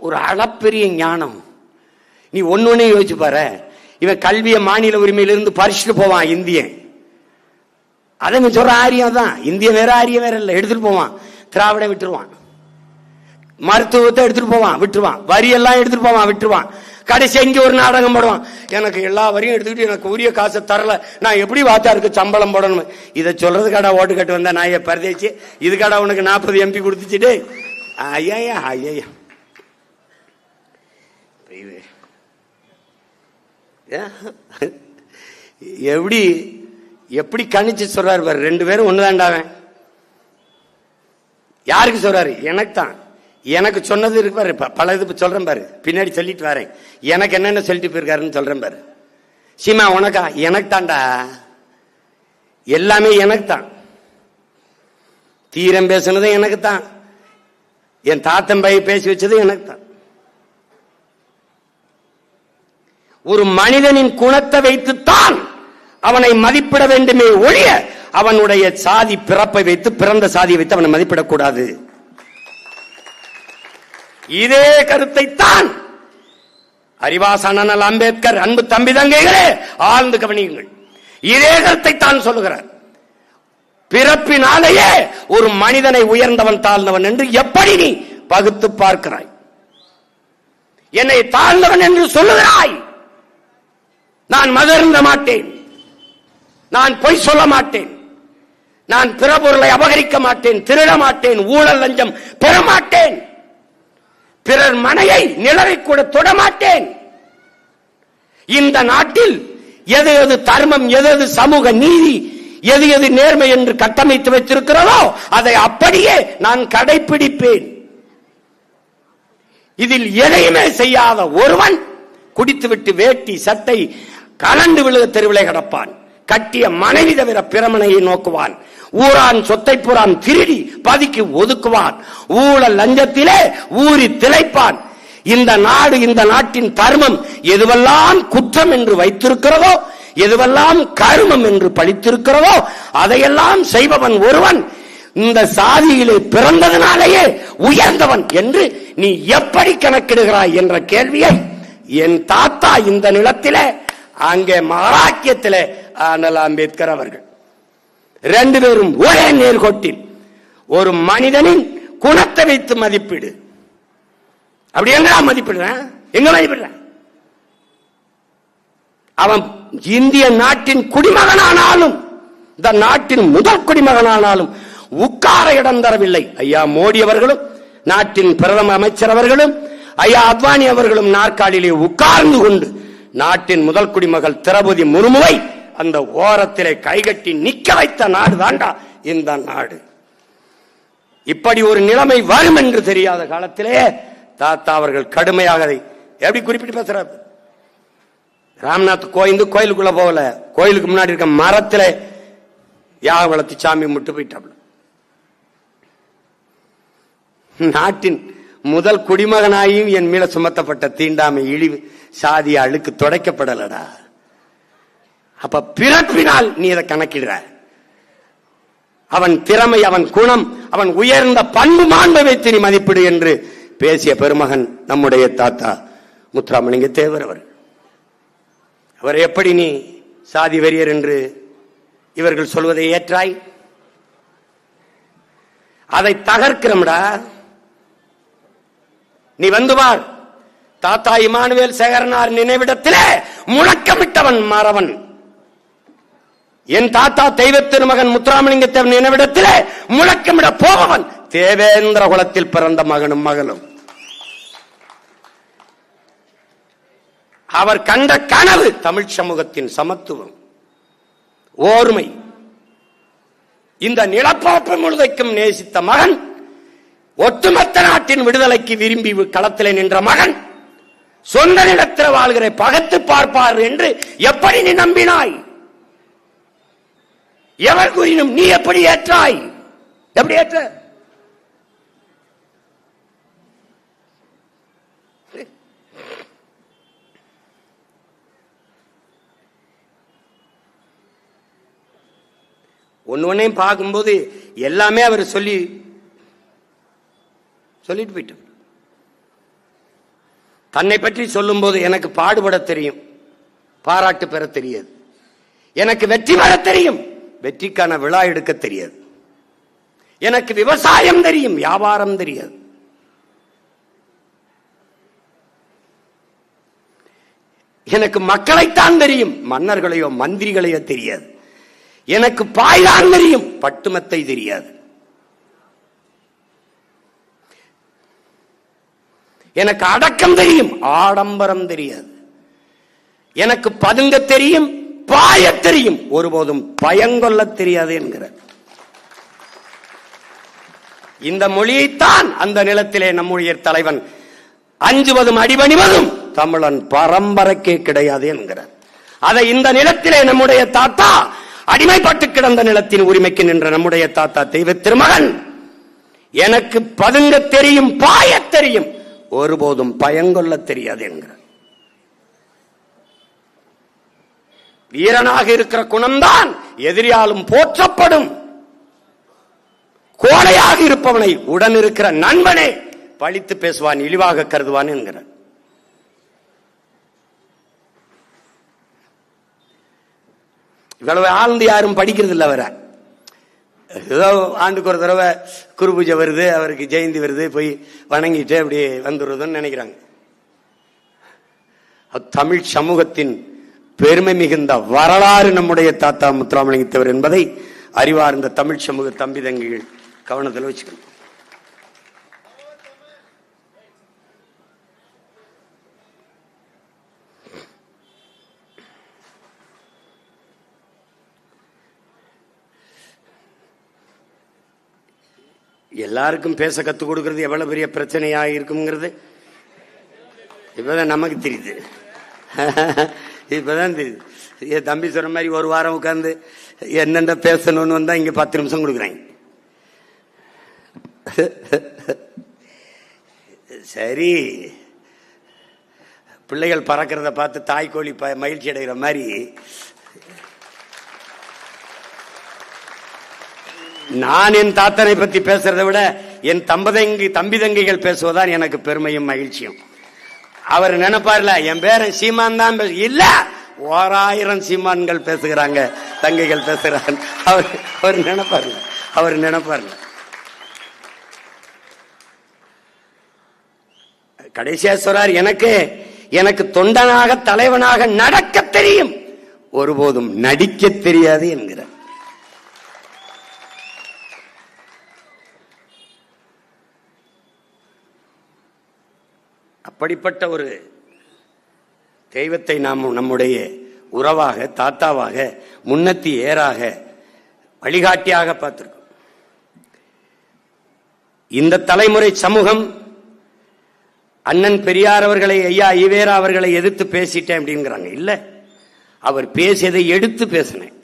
ஒரு அளப்பெரிய ஞானம். நீ ஒன்னொன்னே யோசிச்சு பாரு. இவன் கல்விய மாநில உரிமையிலிருந்து பறிச்சுட்டு போவான் இந்தியன். அதை சொல்ற ஆரியம் தான். இந்திய வேற, ஆரியம் வேற இல்ல. எடுத்துட்டு போவான். திராவிட விட்டுருவான். மருத்துவத்தை எடுத்துட்டு போவான், விட்டுருவான். வரி எல்லாம் எடுத்துட்டு போவான், விட்டுருவான். கடைசி இங்க ஒரு நாடகம் போடுவான். எனக்கு எல்லா வரியும் எடுத்துக்கிட்டு எனக்கு உரிய காசை தரல, நான் எப்படி வாத்தாருக்கு சம்பளம் போடணும். இதை சொல்றதுக்காடா ஓட்டு கட்டு வந்தா நான் பரதேச்சு. இதுக்காடா உனக்கு 40 MP கொடுத்துச்சுட்டு. ஐயா ஐயா எப்படி கணிச்சு சொல்றாரு பாரு. 2 பேரும் ஒண்ணுதாண்டாவன். யாருக்கு சொல்றாரு? எனக்கு தான். எனக்கு சொன்னது இருக்கு பாரு, பல இது சொல்றேன் பாரு, பின்னாடி சொல்லிட்டு வரேன். எனக்கு என்னென்ன சொல்லிட்டு போயிருக்காருன்னு சொல்றேன் பாரு. சீமா உனக்கா? எனக்கு தான்டா, எல்லாமே எனக்கு தான். தீரம் பேசுனதும் எனக்கு தான், என் தாத்தன் பைய பேசி வச்சதும் எனக்கு தான். ஒரு மனிதனின் குணத்தை வைத்துத்தான் அவனை மதிப்பிட வேண்டுமே ஒழிய அவனுடைய சாதி பிறப்பை வைத்து, பிறந்த சாதியை வைத்து அவனை மதிப்பிடக்கூடாது. இதே கருத்தை தான் அறிவாசனல் அம்பேத்கர், அன்பு தம்பி தங்கைகளே ஆழ்ந்து கவனியுங்கள், இதே கருத்தை தான் சொல்லுகிறார். பிறப்பினாலேயே ஒரு மனிதனை உயர்ந்தவன் தாழ்ந்தவன் என்று எப்படி நீ பகுத்து பார்க்கிறாய்? என்னை தாழ்ந்தவன் என்று சொல்லுகிறாய். நான் மதர்ந்த மாட்டேன், நான் பொய் சொல்ல மாட்டேன், நான் பிற பொருளை அபகரிக்க மாட்டேன், திருட மாட்டேன், ஊழல் லஞ்சம் பெற மாட்டேன், பிறர் மனையை நிலவை கூட தொட மாட்டேன். இந்த நாட்டில் எது எது தர்மம், எது எது சமூக நீதி, எது எது நேர்மை என்று கட்டமைத்து வைத்திருக்கிறதோ அதை அப்படியே நான் கடைபிடிப்பேன். இதில் எதையுமே செய்யாத ஒருவன் குடித்துவிட்டு வேட்டி சட்டை கலண்டு விழுக தெருவிலே கிடப்பான். கட்டிய மனைவி தவிர பிறமனையை நோக்குவான். ஊரான் சொத்தை புறான் திருடி பதுக்கி ஒதுக்குவான். ஊழல் லஞ்சத்திலே ஊறி திளைப்பான். இந்த நாடு, இந்த நாட்டின் தர்மம் எதுவெல்லாம் குற்றம் என்று வைத்திருக்கிறதோ, எதுவெல்லாம் கருமம் என்று பழித்திருக்கிறதோ அதையெல்லாம் செய்பவன் ஒருவன் இந்த சாதியிலே பிறந்ததனாலேயே உயர்ந்தவன் என்று நீ எப்படி கணக்கிடுகிறாய் என்ற கேள்வியை என் தாத்தா இந்த நிலத்திலே, அங்கே மகாராக்கியத்திலே அண்ணல் அம்பேத்கர் அவர்கள் ரெண்டு பேரும் ஒரே நேர்கோட்டில் ஒரு மனிதனின் குணத்தை வைத்து மதிப்பீடு. அப்படி எங்க மதிப்பிடுறேன்? எங்க மதிப்பிடுறேன்? அவன் இந்திய நாட்டின் குடிமகனானாலும், இந்த நாட்டின் முதல் குடிமகனானாலும் உட்கார இடம் தரவில்லை. ஐயா மோடி அவர்களும், நாட்டின் பிரதம அமைச்சர் அவர்களும், ஐயா அத்வானி அவர்களும் நாற்காலிலே உட்கார்ந்து கொண்டு நாட்டின் முதல் குடிமகள் திரௌபதி முர்முவை அந்த ஓரத்திலே கைகட்டி நிக்க வைத்த நாடு தாண்டா இந்த நாடு. இப்படி ஒரு நிலைமை வரும் என்று தெரியாத காலத்திலே தாத்தா அவர்கள் கடுமையாக அதை எப்படி குறிப்பிட்டு பேசுறார். ராம்நாத் கோயிலுக்குள்ள போகல, கோயிலுக்கு முன்னாடி இருக்க மரத்திலே யாக வளர்த்து சாமி முட்டு போயிட்டாப்ல. நாட்டின் முதல் குடிமகனாயும் என் மேல சுமத்தப்பட்ட தீண்டாமை, இழிவு, சாதி அழுக்கு துடைக்கப்படலடா. அப்ப பிறப்பினால் நீ இதை கணக்கிடுற. அவன் திறமை, அவன் குணம், அவன் உயர்ந்த பண்பு மாண்பை வைத்து நீ மதிப்பிடு என்று பேசிய பெருமகன் நம்முடைய தாத்தா முத்துராமலிங்க தேவர் அவர். அவர் எப்படி நீ சாதி வெறியர் என்று இவர்கள் சொல்வதை ஏற்றாய்? அதை தகர்க்கிறோம்டா. நீ வந்து பார், தாத்தா இமானுவேல் சேகரனார் நினைவிடத்திலே முழக்கமிட்டவன் மாறவன். என் தாத்தா தெய்வ திருமகன் முத்துராமலிங்க தேவர் நினைவிடத்திலே முழக்கமிட போபவன் தேவேந்திர குலத்தில் பிறந்த மகனும் மகளும். அவர் கண்ட கனவு தமிழ் சமூகத்தின் சமத்துவம், ஓர்மை. இந்த நிலப்பரப்பு முழுதைக்கும் நேசித்த மகன், ஒட்டுமொத்த நாட்டின் விடுதலைக்கு விரும்பி களத்திலே நின்ற மகன், சொந்த நிலத்தில் வாழ்கிற பகத்து பார்ப்பார் என்று எப்படி நீ நம்பினாய்? எவர் கூறினும் நீ எப்படி ஏற்றாய்? எப்படி ஏற்ற? ஒன்னையும் பார்க்கும்போது எல்லாமே அவர் சொல்லிட்டு போயிட்டு, தன்னை பற்றி சொல்லும் போது எனக்கு பாடுபட தெரியும், பாராட்டு பெற தெரியாது. எனக்கு வெற்றி பெற தெரியும், வெற்றிக்கான விழா எடுக்க தெரியாது. எனக்கு விவசாயம் தெரியும், வியாபாரம் தெரியாது. எனக்கு மக்களைத்தான் தெரியும், மன்னர்களையோ மந்திரிகளையோ தெரியாது. எனக்கு பாய்தான் தெரியும், பட்டுமத்தை தெரியாது. எனக்கு அடக்கம் தெரியும், ஆடம்பரம் தெரியாது. எனக்கு பதுங்க தெரியும், பாய தெரியும், ஒருபோதும் பயங்கொள்ள தெரியாது என்கிறார். இந்த மொழியைத்தான் அந்த நிலத்திலே நம்முடைய தலைவன் அஞ்சுவதும் அடிபணிவதும் தமிழன் பரம்பரைக்கே கிடையாது என்கிறார். அதை இந்த நிலத்திலே நம்முடைய தாத்தா, அடிமைப்பட்டு கிடந்த நிலத்தின் உரிமைக்கு நின்ற நம்முடைய தாத்தா தெய்வ திருமகன், எனக்கு பதுங்க தெரியும், பாய தெரியும், ஒருபோதும் பயங்கொள்ள தெரியாது என்கிறார். வீரனாக இருக்கிற குணம்தான் எதிரியாலும் போற்றப்படும். கோழையாக இருப்பவனை உடன் இருக்கிற நண்பனே பழித்து பேசுவான், இழிவாக கருதுவான் என்கிறார். இவ்வளவு ஆழ்ந்து யாரும் படிக்கிறது இல்லை. அவரை ஏதோ ஆண்டுக்கு ஒரு தடவை குரு பூஜை வருது, அவருக்கு ஜெயந்தி வருது, போய் வணங்கிட்டு அப்படி வந்துடுறதுன்னு நினைக்கிறாங்க. தமிழ் சமூகத்தின் பெருமை மிகுந்த வரலாறு நம்முடைய தாத்தா முத்துராமலிங்க தேவர் என்பதை அறிவார்ந்த தமிழ் சமூக தம்பி தங்கிகள் கவனத்தில் வச்சுக்கணும். எல்லாருக்கும் பேச கத்துக் கொடுக்கிறது எவ்வளவு பெரிய பிரச்சனையா இருக்குங்கிறது இப்பதான் நமக்கு தெரியுது. இப்பதான் தெரியுது. தம்பி சொன்ன மாதிரி ஒரு வாரம் உட்கார்ந்து என்னென்ன பேசணும்னு வந்தா இங்க 10 நிமிஷம் கொடுக்குறாங்க. சரி, பிள்ளைகள் பறக்கிறத பார்த்து தாய்க்கோழி மகிழ்ச்சி அடைகிற மாதிரி நான் என் தாத்தனை பத்தி பேசுறதை விட என் தம்பி தங்கைகள் பேசுவதான் எனக்கு பெருமையும் மகிழ்ச்சியும். அவர் நினைப்பார்ல என் பேரன் சீமான் தான் இல்ல, 1000 சீமான்கள் பேசுகிறாங்க, தங்கைகள் பேசுகிறாங்க. அவர் நினைப்பார்ல. கடைசியா சொல்றார், எனக்கு தொண்டனாக தலைவனாக நடக்க தெரியும், ஒருபோதும் நடிக்க தெரியாது என்கிறார். அப்படிப்பட்ட ஒரு தெய்வத்தை நாம் நம்முடைய உறவாக, தாத்தாவாக, முன்னத்தி ஏறாக, வழிகாட்டியாக பார்த்திருக்கோம். இந்த தலைமுறை சமூகம் அண்ணன் பெரியார் அவர்களை, ஐயா ஈவேரா அவர்களை எதிர்த்து பேசிட்டேன் அப்படிங்கிறாங்க. இல்ல, அவர் பேசியதை எடுத்து பேசினேன்.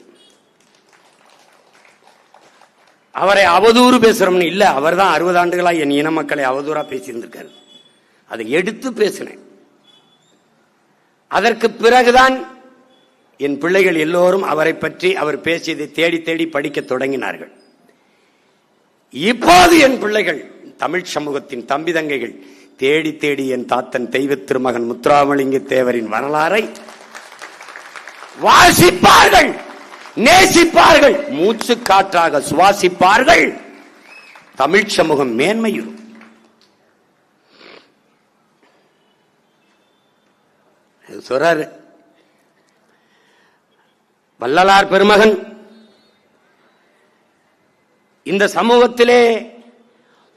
அவரை அவதூறு பேசுறோம்னு இல்ல, அவர் தான் 60 ஆண்டுகளா என் இன மக்களை அவதூறா பேசியிருந்திருக்காரு. அதை எடுத்து பேசினேன். அதற்கு பிறகுதான் என் பிள்ளைகள் எல்லோரும் அவரை பற்றி அவர் பேசியதை தேடி தேடி படிக்க தொடங்கினார்கள். இப்போது என் பிள்ளைகள், தமிழ் சமூகத்தின் தம்பி தங்கைகள் தேடி தேடி என் தாத்தன் தெய்வ திருமகன் முத்துராமலிங்க தேவரின் வரலாறை வாசிப்பார்கள், நேசிப்பார்கள், மூச்சு காற்றாக சுவாசிப்பார்கள். தமிழ் சமூகம் மேன்மையும். சொல்றாரு வள்ளலார் பெருமகன், இந்த சமூகத்திலே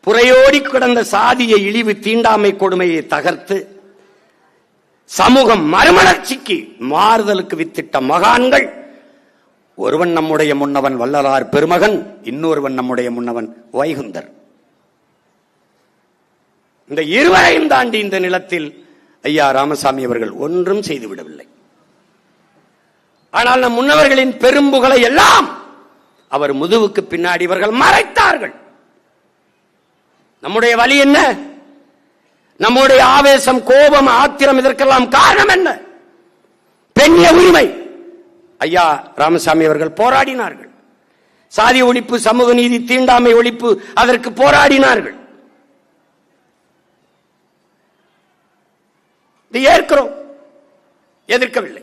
புறையோடி கிடந்த சாதிய இழிவு, தீண்டாமை கொடுமையை தகர்த்து சமூகம் மறுமலர்ச்சிக்கு மாறுதலுக்கு வித்திட்ட மகான்கள். ஒருவன் நம்முடைய முன்னவன் வள்ளலார் பெருமகன், இன்னொருவன் நம்முடைய முன்னவன் வைகுந்தர். இந்த இருவரையும் தாண்டி இந்த நிலத்தில் ஐயா ராமசாமி அவர்கள் ஒன்றும் செய்துவிடவில்லை. ஆனால் நம் முன்னவர்களின் பெரும்புகளை எல்லாம் அவர் முதுவுக்கு பின்னாடி இவர்கள் மறைத்தார்கள். நம்முடைய வலி என்ன? நம்முடைய ஆவேசம், கோபம், ஆத்திரம், இதற்கெல்லாம் காரணம் என்ன? பெண்ணிய உரிமை. ஐயா ராமசாமி அவர்கள் போராடினார்கள். சாதி ஒழிப்பு, சமூக நீதி, தீண்டாமை ஒழிப்பு, அதற்கு போராடினார்கள். ஏற்கிறோம், எதிர்க்கவில்லை.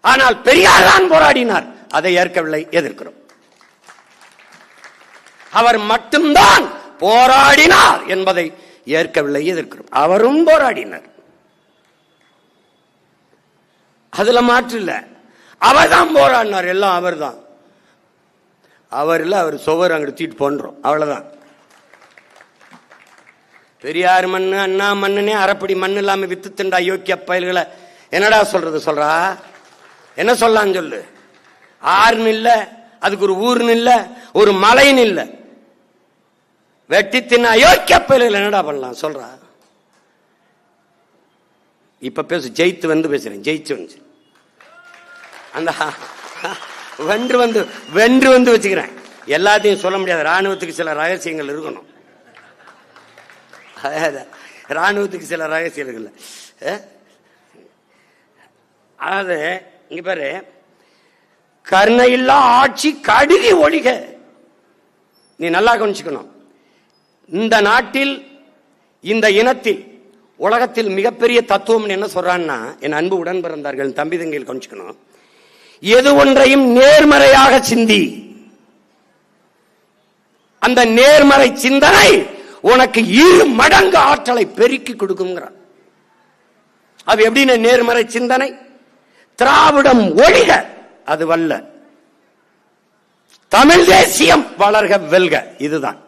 ஆனால் பெரியார் தான் போராடினார், அதை ஏற்கவில்லை, எதிர்க்கிறோம். அவர் மட்டும்தான் போராடினார் என்பதை ஏற்கவில்லை, எதிர்க்கிறோம். அவரும் போராடினார், அதுல மாற்று இல்ல. அவர் தான் போராடினார், எல்லாம் அவர் தான். அவர் இல்ல, அவர் சுவர் அங்க தூக்கிட்டு போன்றோம், அவ்வளவுதான். பெரியார் மண்ணு, அண்ணா மண்ணுனே அரைப்படி மண்ணு இல்லாம வித்து திண்டா யோக்கிய பயல்களை என்னடா சொல்றது? சொல்றா என்ன சொல்லலாம் சொல்லு? ஆறுன்னு இல்ல, அதுக்கு ஒரு ஊர்னு இல்ல, ஒரு மலைன்னு இல்ல, வெட்டி தின்ன யோக்கிய பயல்கள் என்னடா பண்ணலாம் சொல்றா? இப்ப பேசு, ஜெயித்து வந்து பேசுறேன், ஜெயிச்சு வந்து அந்த வென்று வந்து வச்சுக்கிறேன். எல்லாத்தையும் சொல்ல முடியாது, ராணுவத்துக்கு சில ரகசியங்கள் இருக்கணும். ராணுவத்துக்கு சில ரகசியங்கள். அதாவது இங்க பாரு, கருணையில்லா ஆட்சி கடுகி ஒழிக. நீ நல்லா கவனிச்சுக்கணும். இந்த நாட்டில், இந்த இனத்தில், உலகத்தில் மிகப்பெரிய தத்துவம் என்ன சொல்றான்னா, என் அன்பு உடன் பிறந்தார்கள் தம்பி தங்கையில் கவனிச்சுக்கணும். எது ஒன்றையும் நேர்மறையாக சிந்தி, அந்த நேர்மறை சிந்தனை உனக்கு 2 மடங்கு ஆற்றலை பெருக்கி கொடுக்குங்கிறார். அது எப்படின்னு? நேர்மறை சிந்தனை. திராவிடம் ஒழிக, அது வல்ல. தமிழ் தேசியம் வளர்க வெல்க, இதுதான்.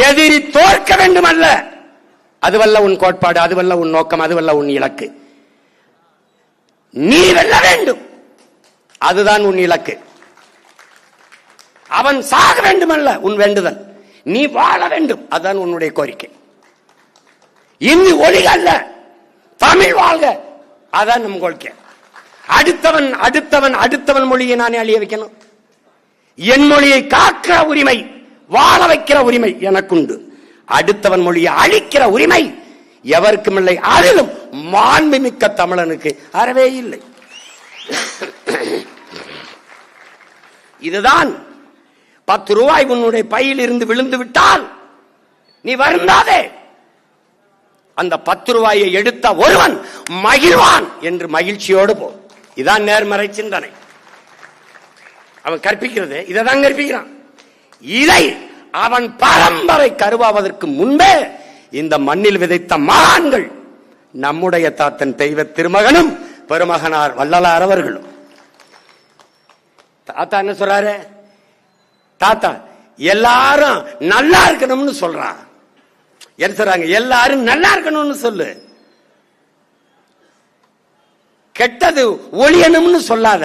எதிரி தோற்க வேண்டும் அல்ல, அதுவல்ல உன் கோட்பாடு, அதுவல்ல உன் நோக்கம், அதுவல்ல உன் இலக்கு. நீ வெல்ல வேண்டும், அதுதான் உன் இலக்கு. அவன் சாக வேண்டும் அல்ல உன் வேண்டுதல், நீ வாழ வேண்டும், அதுதான் உன்னுடைய கோரிக்கை. இந்தி ஒழிக அல்ல, தமிழ் வாழ்க, அதான் நம் கோரிக்கை. அடுத்தவன் அடுத்தவன் அடுத்தவன் மொழியை நானே அழிய வைக்கணும்? என் மொழியை காக்கிற உரிமை, வாழ வைக்கிற உரிமை எனக்குண்டு. அடுத்தவன் மொழியை அழிக்கிற உரிமை எவருக்கும் இல்லை. அதிலும் மாண்புமிக்க தமிழனுக்கு அறவே இல்லை. இதுதான் 10 ரூபாய் உன்னுடைய பையில் இருந்து விழுந்து விட்டால் நீ வருந்தாதே, அந்த 10 ரூபாயை எடுத்த ஒருவன் மகிழ்வான் என்று மகிழ்ச்சியோடு போ. இதான் நேர்மறை சிந்தனை. அவன் கற்பிக்கிறது இதைதான் கற்பிக்கிறான். இதை அவன் பரம்பரை கருவாவதற்கு முன்பே இந்த மண்ணில் விதைத்த மகான்கள் நம்முடைய தாத்தன் தெய்வ திருமகனும் பெருமகனார் வள்ளலார் அவர்களும். தாத்தா என்ன சொல்றாரு? தாத்தா எல்லாரும் நல்லா இருக்கணும்னு சொல்றான். என்ன சொல்றாங்க? எல்லாரும் நல்லா இருக்கணும்னு சொல்லு, கெட்டது ஒழியணும்னு சொல்லாத,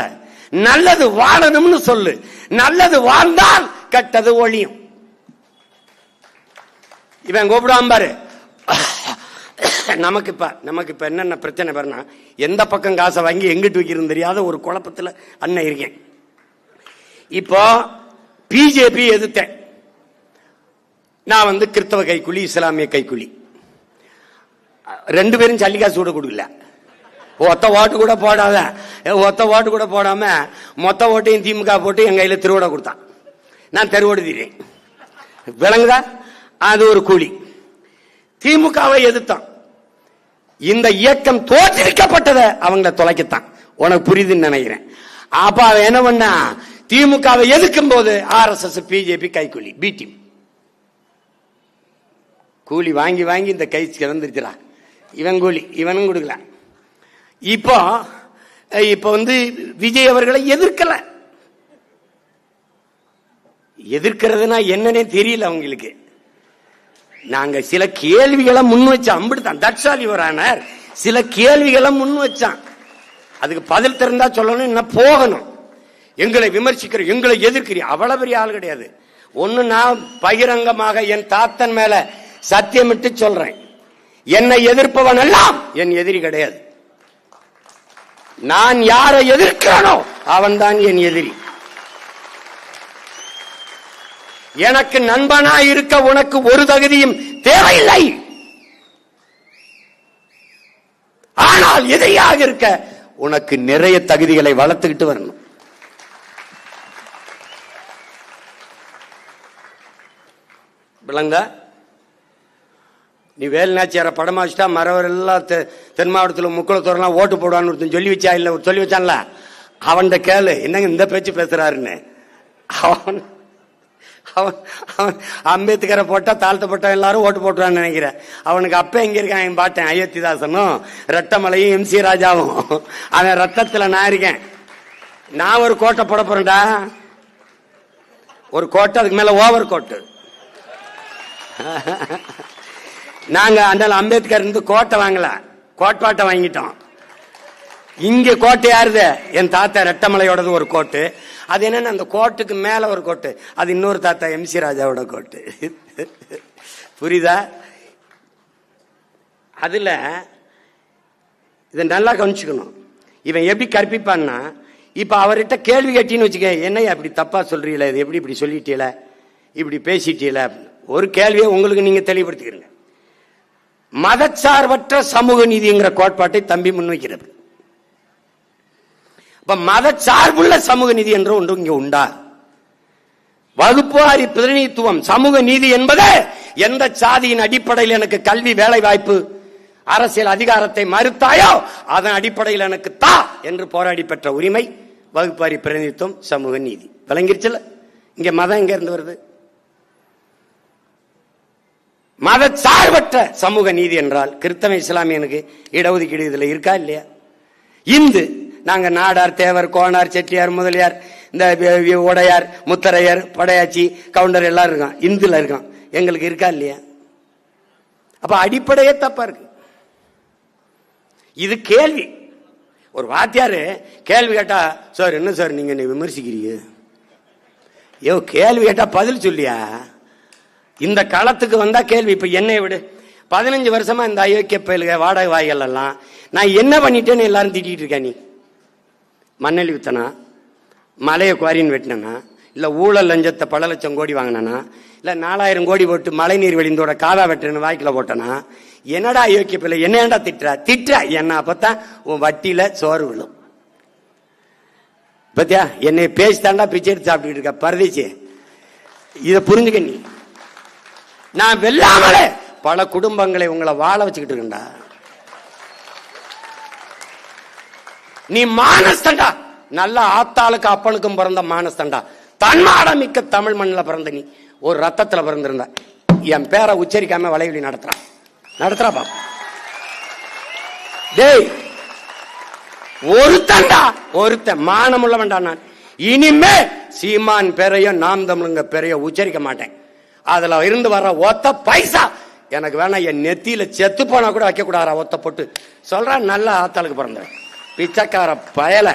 நல்லது வாழணும்னு சொல்லு. நல்லது வாழ்ந்தால் கெட்டது ஒழியும். இவன் கூப்பிடாம பாரு. நமக்கு இப்ப என்னென்ன பிரச்சனை பாருனா, எந்த பக்கம் காசை வாங்கி எங்கிட்டு வைக்கிறது தெரியாத ஒரு குழப்பத்துல அண்ணன் இருக்கேன். இப்போ பிஜேபி எதிர்த்தேன். நான் கிறிஸ்தவ கைக்குலி, இஸ்லாமிய கைக்குலி, 2 பேரும் சல்லிக்காசு கூட கொடுக்கல. ஒத்த ஓட்டு கூட போடாத, ஒத்த ஓட்டு கூட போடாம மொத்த ஓட்டையும் திமுக போட்டு என் கையில திருவோட கொடுத்தான். நான் தெருவோடு தீரேன். விளங்குதா? அது ஒரு கூலி. திமுகவை எதிர்த்தான். இந்த இயக்கம் தோற்றுவிக்கப்பட்டதை அவங்கள தொலைக்கத்தான். உனக்கு புரியுதுன்னு நினைக்கிறேன். அப்ப அவன் என்ன பண்ணா, திமுகவை எதிர்க்கும் போது RSS பிஜேபி கைக்கூலி, பி டீம் கூலி வாங்கி வாங்கி இந்த கை வந்துருச்சுடா. இவன் கூலி இவனும் கொடுக்கல. இப்போ விஜய் அவர்களை எதிர்க்கல. எதிர்க்கிறதுனா என்னன்னே தெரியல அவங்களுக்கு. நாங்க சில கேள்விகளை முன் வச்சோம். அம்பிடுதான் தட்சாலி வரானார் சில கேள்விகளை முன் வச்சான். அதுக்கு பதில் தெரிந்தா சொல்லணும், என்ன போகணும். எங்களை விமர்சிக்கிற, எங்களை எதிர்க்கிற அவ்வளவு பெரிய ஆள் கிடையாது. ஒண்ணு நான் பகிரங்கமாக என் தாத்தன் மேல சத்தியமிட்டு சொல்றேன், என்னை எதிர்ப்பவன் எல்லாம் என் எதிரி கிடையாது. நான் யாரை எதிர்க்கிறானோ அவன் தான் என் எதிரி. எனக்கு நண்பனா இருக்க உனக்கு ஒரு தகுதியும் தேவையில்லை. ஆனால் எதிரியாக இருக்க உனக்கு நிறைய தகுதிகளை வளர்த்துக்கிட்டு வரணும். விளங்கா? நீ வேலுநாச்சியார படமா வச்சுட்டா மறவர் எல்லாம் தென் மாவட்டத்தில் முக்குளத்தோரெல்லாம் ஓட்டு போடுவான்னு ஒருத்தன் சொல்லி வச்சா இல்ல, சொல்லி வச்சான்ல, அவன்கிட்ட கேளு என்னங்க இந்த பேச்சு பேசுறாருன்னு. அவன் அம்பேத்கரை போட்டா தாழ்த்தப்பட்ட எல்லாரும் ஓட்டு போட்டுவான்னு நினைக்கிறேன். அவனுக்கு அப்ப எங்க இருக்கான் என் பாட்டேன் அயோத்திதாசனும் ரெட்டமலையும் MC ராஜாவும். அவன் ரத்தத்துல நான் இருக்கேன். நான் ஒரு கோட்டை போட போறேன்டா, ஒரு கோட்டை, அதுக்கு மேல ஓவர் கோட்டு. நாங்க அந்த அம்பேத்கர் இருந்து கோட்டை வாங்கல, கோட்பாட்டை வாங்கிட்டோம். இங்க கோட்டை யாருது? என் தாத்தா ரெட்டமலையோடது ஒரு கோட்டு. அது என்னன்னா அந்த கோட்டுக்கு மேல ஒரு கோட்டு, அது இன்னொரு தாத்தா MC ராஜாவோட கோட்டு. புரியுதா? அதுல இதை நல்லா கவனிச்சுக்கணும். இவன் எப்படி கற்பிப்பான்னா, இப்ப அவர்கிட்ட கேள்வி கேட்டின்னு வச்சுக்க, என்னையா அப்படி தப்பா சொல்றீல, இது எப்படி இப்படி சொல்லிட்டீல, இப்படி பேசிட்டீல, ஒரு கேள்வியை உங்களுக்கு நீங்க தெளிவுபடுத்திக்கிறீங்க. மதச்சார்பற்ற சமூக நீதிங்கிற கோட்பாட்டை தம்பி முன்வைக்கிறது. இப்ப மதச்சார்புள்ள சமூக நீதி என்ற ஒன்று இங்க உண்டா? வகுப்புவாரி பிரதிநிதித்துவம் சமூக நீதி என்பது எந்த சாதியின் அடிப்படையில் எனக்கு கல்வி, வேலை வாய்ப்பு, அரசியல் அதிகாரத்தை மறுத்தாயோ அதன் அடிப்படையில் எனக்கு தா என்று போராடி பெற்ற உரிமை வகுப்புவாரி பிரதிநிதித்துவம் சமூக நீதி. விளங்கிருச்சுல? இங்க மதம் எங்க இருந்து வருது? மதச்சார்பற்ற சமூக நீதி என்றால் கிறிஸ்தவ இஸ்லாமியனுக்கு இடஒதுக்கீடு இதுல இருக்கா இல்லையா? இந்து நாங்க நாடார், தேவர், கோனார், செட்டியார், முதலியார், இந்த உடையார், முத்தரையர், படையாச்சி, கவுண்டர் எல்லாரும் இருக்கான், இந்துல இருக்கான். எங்களுக்கு இருக்கா இல்லையா? அப்ப அடிப்படையே தப்பா இருக்கு. இது கேள்வி. ஒரு வாத்தியாரு கேள்வி கேட்டா, சார் என்ன சார் நீங்க என்ன விமர்சிக்கிறீங்க? ஐயோ கேள்வி கேட்டா பதில் சொல்லியா? இந்த களத்துக்கு வந்தா கேள்வி. இப்ப என்னை விடு, 15 வருஷமா இந்த அயோக்கிய பயலுக வாடகை வாய்கள் எல்லாம் நான் என்ன பண்ணிட்டேன்னு எல்லாரும் திட்டிட்டு இருக்கேன். நீ மண்ணெளி வித்தனா, மலையை குவாரின்னு வெட்டினா, இல்ல ஊழல் லஞ்சத்தை பல லட்சம் கோடி வாங்கினா, இல்ல 4000 கோடி போட்டு மழை நீர் வழிந்தோட காதா வெட்டுன்னு வாய்க்கில போட்டனா, என்னடா யோக்கிய பிள்ளை என்னடா திட்டுற என்ன? அப்பதான் உன் வட்டியில சோறு விழும். பத்தியா என்னை பேசித்தாண்டா பிச்சை எடுத்து சாப்பிட்டு இருக்க பரதேசி. இத புரிஞ்சுக்க நீ. நான் வெல்லாமலே பல குடும்பங்களை உங்களை வாழ வச்சுக்கிட்டு இருக்கா. நீ மானஸ்தண்டா, நல்ல ஆத்தாளுக்கு அப்பனுக்கும் பிறந்த மானஸ்தண்டா, தன்மாடமிக்க தமிழ் மண்ணில் பிறந்த நீ ஒரு ரத்தத்துல பிறந்திருந்த. என் பேரை உச்சரிக்காம வலைவலி நடத்துறா பாப்பா. டேய் ஒருத்தன் மானமுள்ள வேண்டாம். நான் இனிமே சீமான் பேரையோ நாம் தமிழுங்க பேரையோ உச்சரிக்க மாட்டேன். அதுல இருந்து வர்ற ஒத்த பைசா எனக்கு வேணா. என் நெத்தியில செத்து போனா கூட வைக்க கூடாதா ஒத்த போட்டு சொல்றான். நல்ல ஆத்தாளுக்கு பிறந்த பிச்சைக்கார பயல.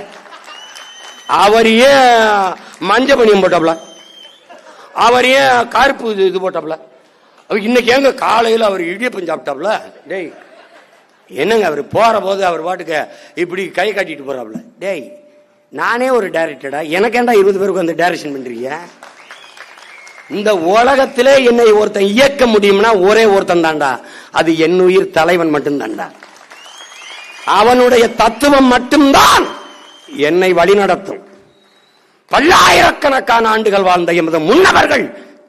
அவர் ஏன் மஞ்ச பணியம் போட்டாப்ல, அவர் ஏன் கருப்பு இது போட்டாப்ல, இன்னைக்கு எங்க காலையில் அவர் இடியப்பம் சாப்பிட்டாப்ல. டேய் என்னங்க அவர் போற போது அவர் பாட்டுக்கு இப்படி கை காட்டிட்டு போறாப்ல. டேய் நானே ஒரு டைரக்டரா, எனக்கு ஏன்டா 20 பேருக்கு வந்து டைரக்ஷன் பண்றீங்க? இந்த உலகத்திலே என்னை ஒருத்தன் இயக்க முடியும்னா ஒரே ஒருத்தன் தாண்டா, அது என் உயிர் தலைவன் மட்டும் தாண்டா. அவனுடைய தத்துவம் மட்டும்தான் என்னை வழிநடத்தும். பல்லாயிரக்கணக்கான ஆண்டுகள் வாழ்ந்த எமது முன்னவர்கள்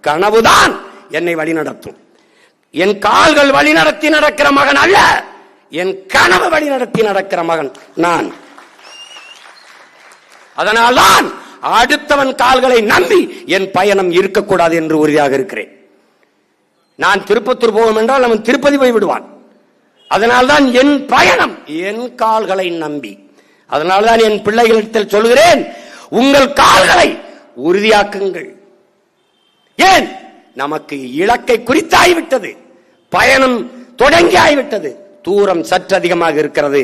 கனவுதான் என்னை வழிநடத்தும். என் கால்கள் வழிநடத்தி நடக்கிற மகன் அல்ல, என் கனவு வழிநடத்தி நடக்கிற மகன் நான். அதனால்தான் அடுத்தவன் கால்களை நம்பி என் பயணம் இருக்கக்கூடாது என்று உறுதியாக இருக்கிறேன். நான் திருப்பத்தூர் போவோம் என்றால் அவன் திருப்பதி போய் விடுவான். அதனால்தான் என் பயணம் என் கால்களை நம்பி. அதனால்தான் என் பிள்ளைகளிடத்தில் சொல்கிறேன், உங்கள் கால்களை உறுதியாக்குங்கள். ஏன்? நமக்கு இலக்கை குறித்தாய்விட்டது, பயணம் தொடங்கி ஆகிவிட்டது, தூரம் சற்று அதிகமாக இருக்கிறது.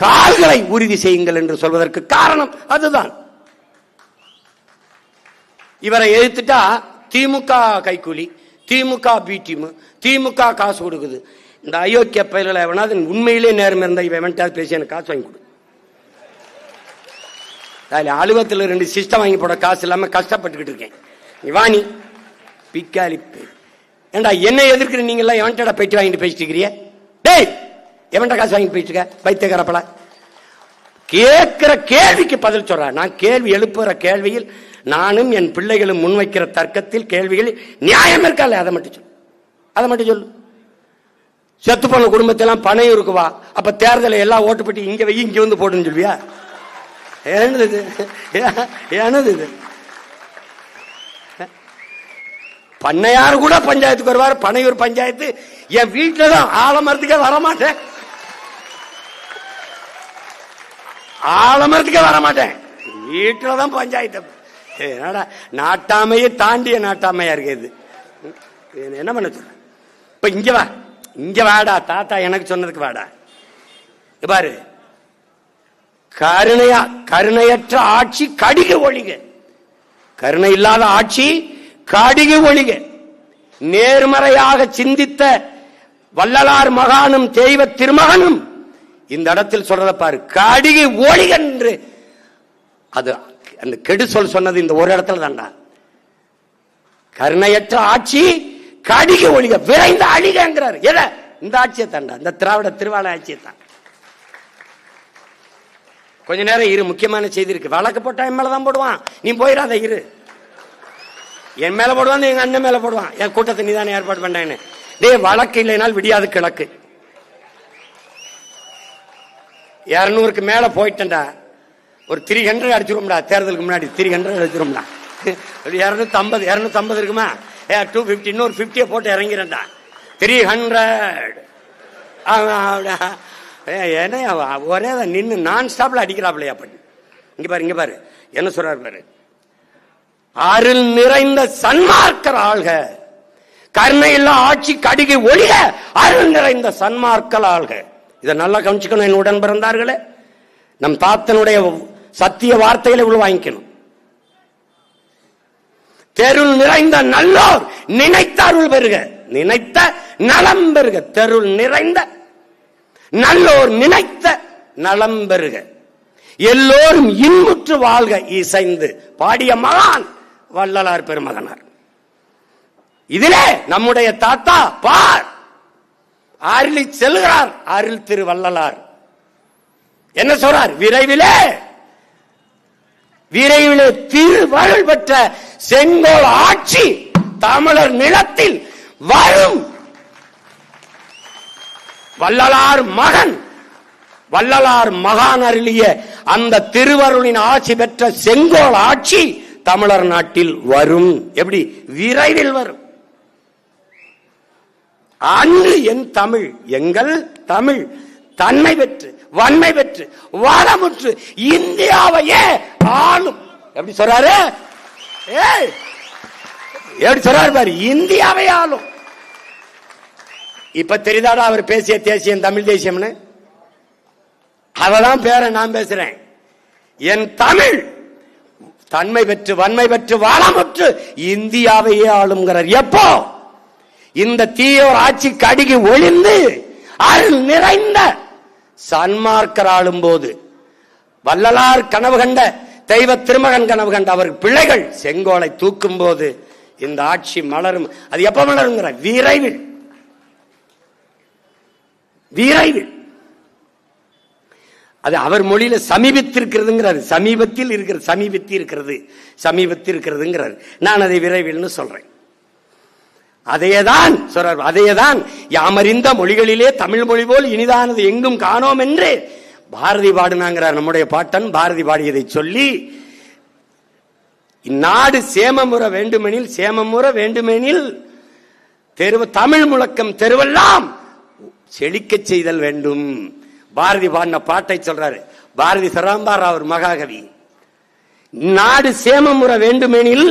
கால்களை உறுதி செய்யுங்கள் என்று சொல்வதற்கு காரணம் அதுதான். இவரை எதிர்த்துட்டா திமுக கைக்கூலி, திமுக பி டீம், திமுக காசு கொடுக்குது. இந்த அயோக்கிய பயிர்களை எவனாவது உண்மையிலே நேரம் இருந்தா இவன் பேசி எனக்கு காசு வாங்கி கொடு. அலுவலகத்தில் 2 சிஸ்டம் வாங்கி போட காசு இல்லாம கஷ்டப்பட்டுக்கிட்டு இருக்கேன். வாணி பிக்காலி ஏண்டா என்ன எதிர்க்கிற நீங்க எல்லாம் எவன்டா போயிட்டு வாங்கிட்டு பேசிட்டு இருக்கிறீங்க? டேய் எவன்டா காசு வாங்கிட்டு போயிட்டு இருக்க பைத்தியக்காரப்பல? கேட்கிற கேள்விக்கு பதில் சொல்ற. நான் கேள்வி எழுப்புற கேள்வியில் நானும் என் பிள்ளைகளும் முன்வைக்கிற தர்க்கத்தில் கேள்விகளில் நியாயம் இருக்கா? அதை மட்டும் சொல்லு, அதை மட்டும் சொல்லு. செத்து போன குடும்பத்தெல்லாம் பணம் இருக்குவா, அப்ப தேர்தலை எல்லாம் ஓட்டு போட்டு இங்க வை இங்க வந்து போடுன்னு சொல்வியா? என்னது இது? பண்ணையார் கூட பஞ்சாயத்துக்கு வருவார், பனையூர் பஞ்சாயத்து. என் வீட்டுல தான் ஆலமரத்துக்கே வரமாட்டேன், ஆலமரத்துக்கே வரமாட்டேன், வீட்டுலதான் பஞ்சாயத்து. நாட்டாமையை தாண்டிய நாட்டாமையா இருக்குது. என்ன பண்ண சொல்ற? இப்ப இங்க வாடா தாத்தா, எனக்கு சொன்னதுக்கு வாடா. பாரு, கருணையற்ற ஆட்சி கடிக ஒழிக, கருணை இல்லாத ஆட்சி கடிக ஒழிக. நேர்மறையாக சிந்தித்த வள்ளலார் மகானும் தெய்வ திருமகனும் இந்த இடத்தில் சொல்றத பாரு, கடிக ஒழிக என்று. அது அந்த கெடு சொன்னது இந்த ஒரு இடத்துல தான்டா. கருணையற்ற ஆட்சி கடிக ஒழிக, விரைந்த அழிகிறார். எதை? இந்த ஆட்சியை தாண்டா, இந்த திராவிட திருவாள ஆட்சியை தான். கொஞ்ச நேரம் இரு, முக்கியமான செய்தி இருக்கு. வழக்கு போட்டா என் மேலதான் போடுவான், நீ போயிடாத இரு. என் மேல போடுவான், எங்க அண்ணன் மேல போடுவான். என் கூட்டத்தை நீ தானே ஏற்பாடு பண்ணேன்னு. டேய் வழக்கு இல்லைனால் விடியாது கிழக்கு. 200க்கு மேல போயிட்டா ஒரு 300 அடிச்சிரும்டா. தேர்தலுக்கு முன்னாடி 300 அடிச்சிரும்டா. 250 இருக்குமா? 250 இன்னொரு 50 போட்டு இறங்கிறேன்டா. 300 என்ன ஒரே நின்று நான் ஸ்டாப்ல அடிக்கிறாப்லையா பண்ணி. இங்க பாரு என்ன சொல்றாரு பாரு. அருள் நிறைந்த சன்மார்க்கர் ஆள்க, கருணை இல்ல ஆட்சி கடிகை ஒழிக, அருள் நிறைந்த சன்மார்க்கல் ஆள்க. இதை நல்லா கவனிச்சுக்கணும் என் உடன் பிறந்தார்களே. நம் தாத்தனுடைய சத்திய வார்த்தைகளை உள்ள வாங்கிக்கணும். தெருள் நிறைந்த நல்லோர் நினைத்த அருள் பெறுக, நினைத்த நலம் பெறுக. தெருள் நிறைந்த நல்லோர் நினைத்த நலம் பெறுக, எல்லோரும் இன்புற்று வாழ்க இசைந்து பாடிய மகான் வள்ளலார் பெருமகனார். இதிலே நம்முடைய தாத்தா பார் அருளி செல்கிறார். அருள் திரு வள்ளலார் என்ன சொல்றார்? விரைவிலே திருவருள் பெற்ற செங்கோல் ஆட்சி தமிழர் நிலத்தில் வரும். வள்ளலார் மகான் அருளிய அந்த திருவருளின் ஆட்சி பெற்ற செங்கோல் ஆட்சி தமிழர் நாட்டில் வரும். எப்படி? விரைவில் வரும். அன்று என் தமிழ், எங்கள் தமிழ் தன்மை பெற்று வன்மை பெற்று வளமுற்று இந்தியாவையே ஆளும். எப்படி சொல்றாரு? எப்படி சொல்றாரு பாரு, இந்தியாவை ஆளும். இப்ப தெரியுதாடா அவர் பேசிய தேசியம் தமிழ் தேசியம்னு? அவதான் பேர நான் பேசுறேன். என் தமிழ் தன்மை பெற்று வன்மை பெற்று வளமுற்று இந்தியாவையே ஆளுங்கிறார். எப்போ? இந்த தீயோர் ஆட்சி கடுகி ஒளிந்து அருள் நிறைந்த சன்மார்க்கர் ஆளும் போது, வள்ளலார் கனவு கண்ட தெய்வ திருமகன் கனவு கண்ட அவர் பிள்ளைகள் செங்கோலை தூக்கும் போது இந்த ஆட்சி மலரும். அது எப்ப மலருங்கிற? விரைவில். விரைவில். அது அவர் மொழியில சமீபத்திருக்கிறதுங்கிறாரு. சமீபத்தில் இருக்கிறது, சமீபத்தில் இருக்கிறதுங்கிறாரு. நான் அதை விரைவில் சொல்றேன். அதையேதான் சொல்றார். அதையேதான் யாமறிந்த மொழிகளிலே தமிழ் மொழி போல் இனிதானது எங்கும் காணோம் என்று பாரதி பாடுனாங்கிறார். நம்முடைய பாட்டன் பாரதி பாடியதை சொல்லி, இந்நாடு சேமமுற வேண்டுமெனில் தமிழ் முழக்கம் தெருவெல்லாம் செழிக்க செய்தல் வேண்டும். பாரதி பாடின பாட்டை சொல்றாரு. பாரதி சராம்பார் அவர் மகாகவி. நாடு சேமமுற வேண்டுமெனில்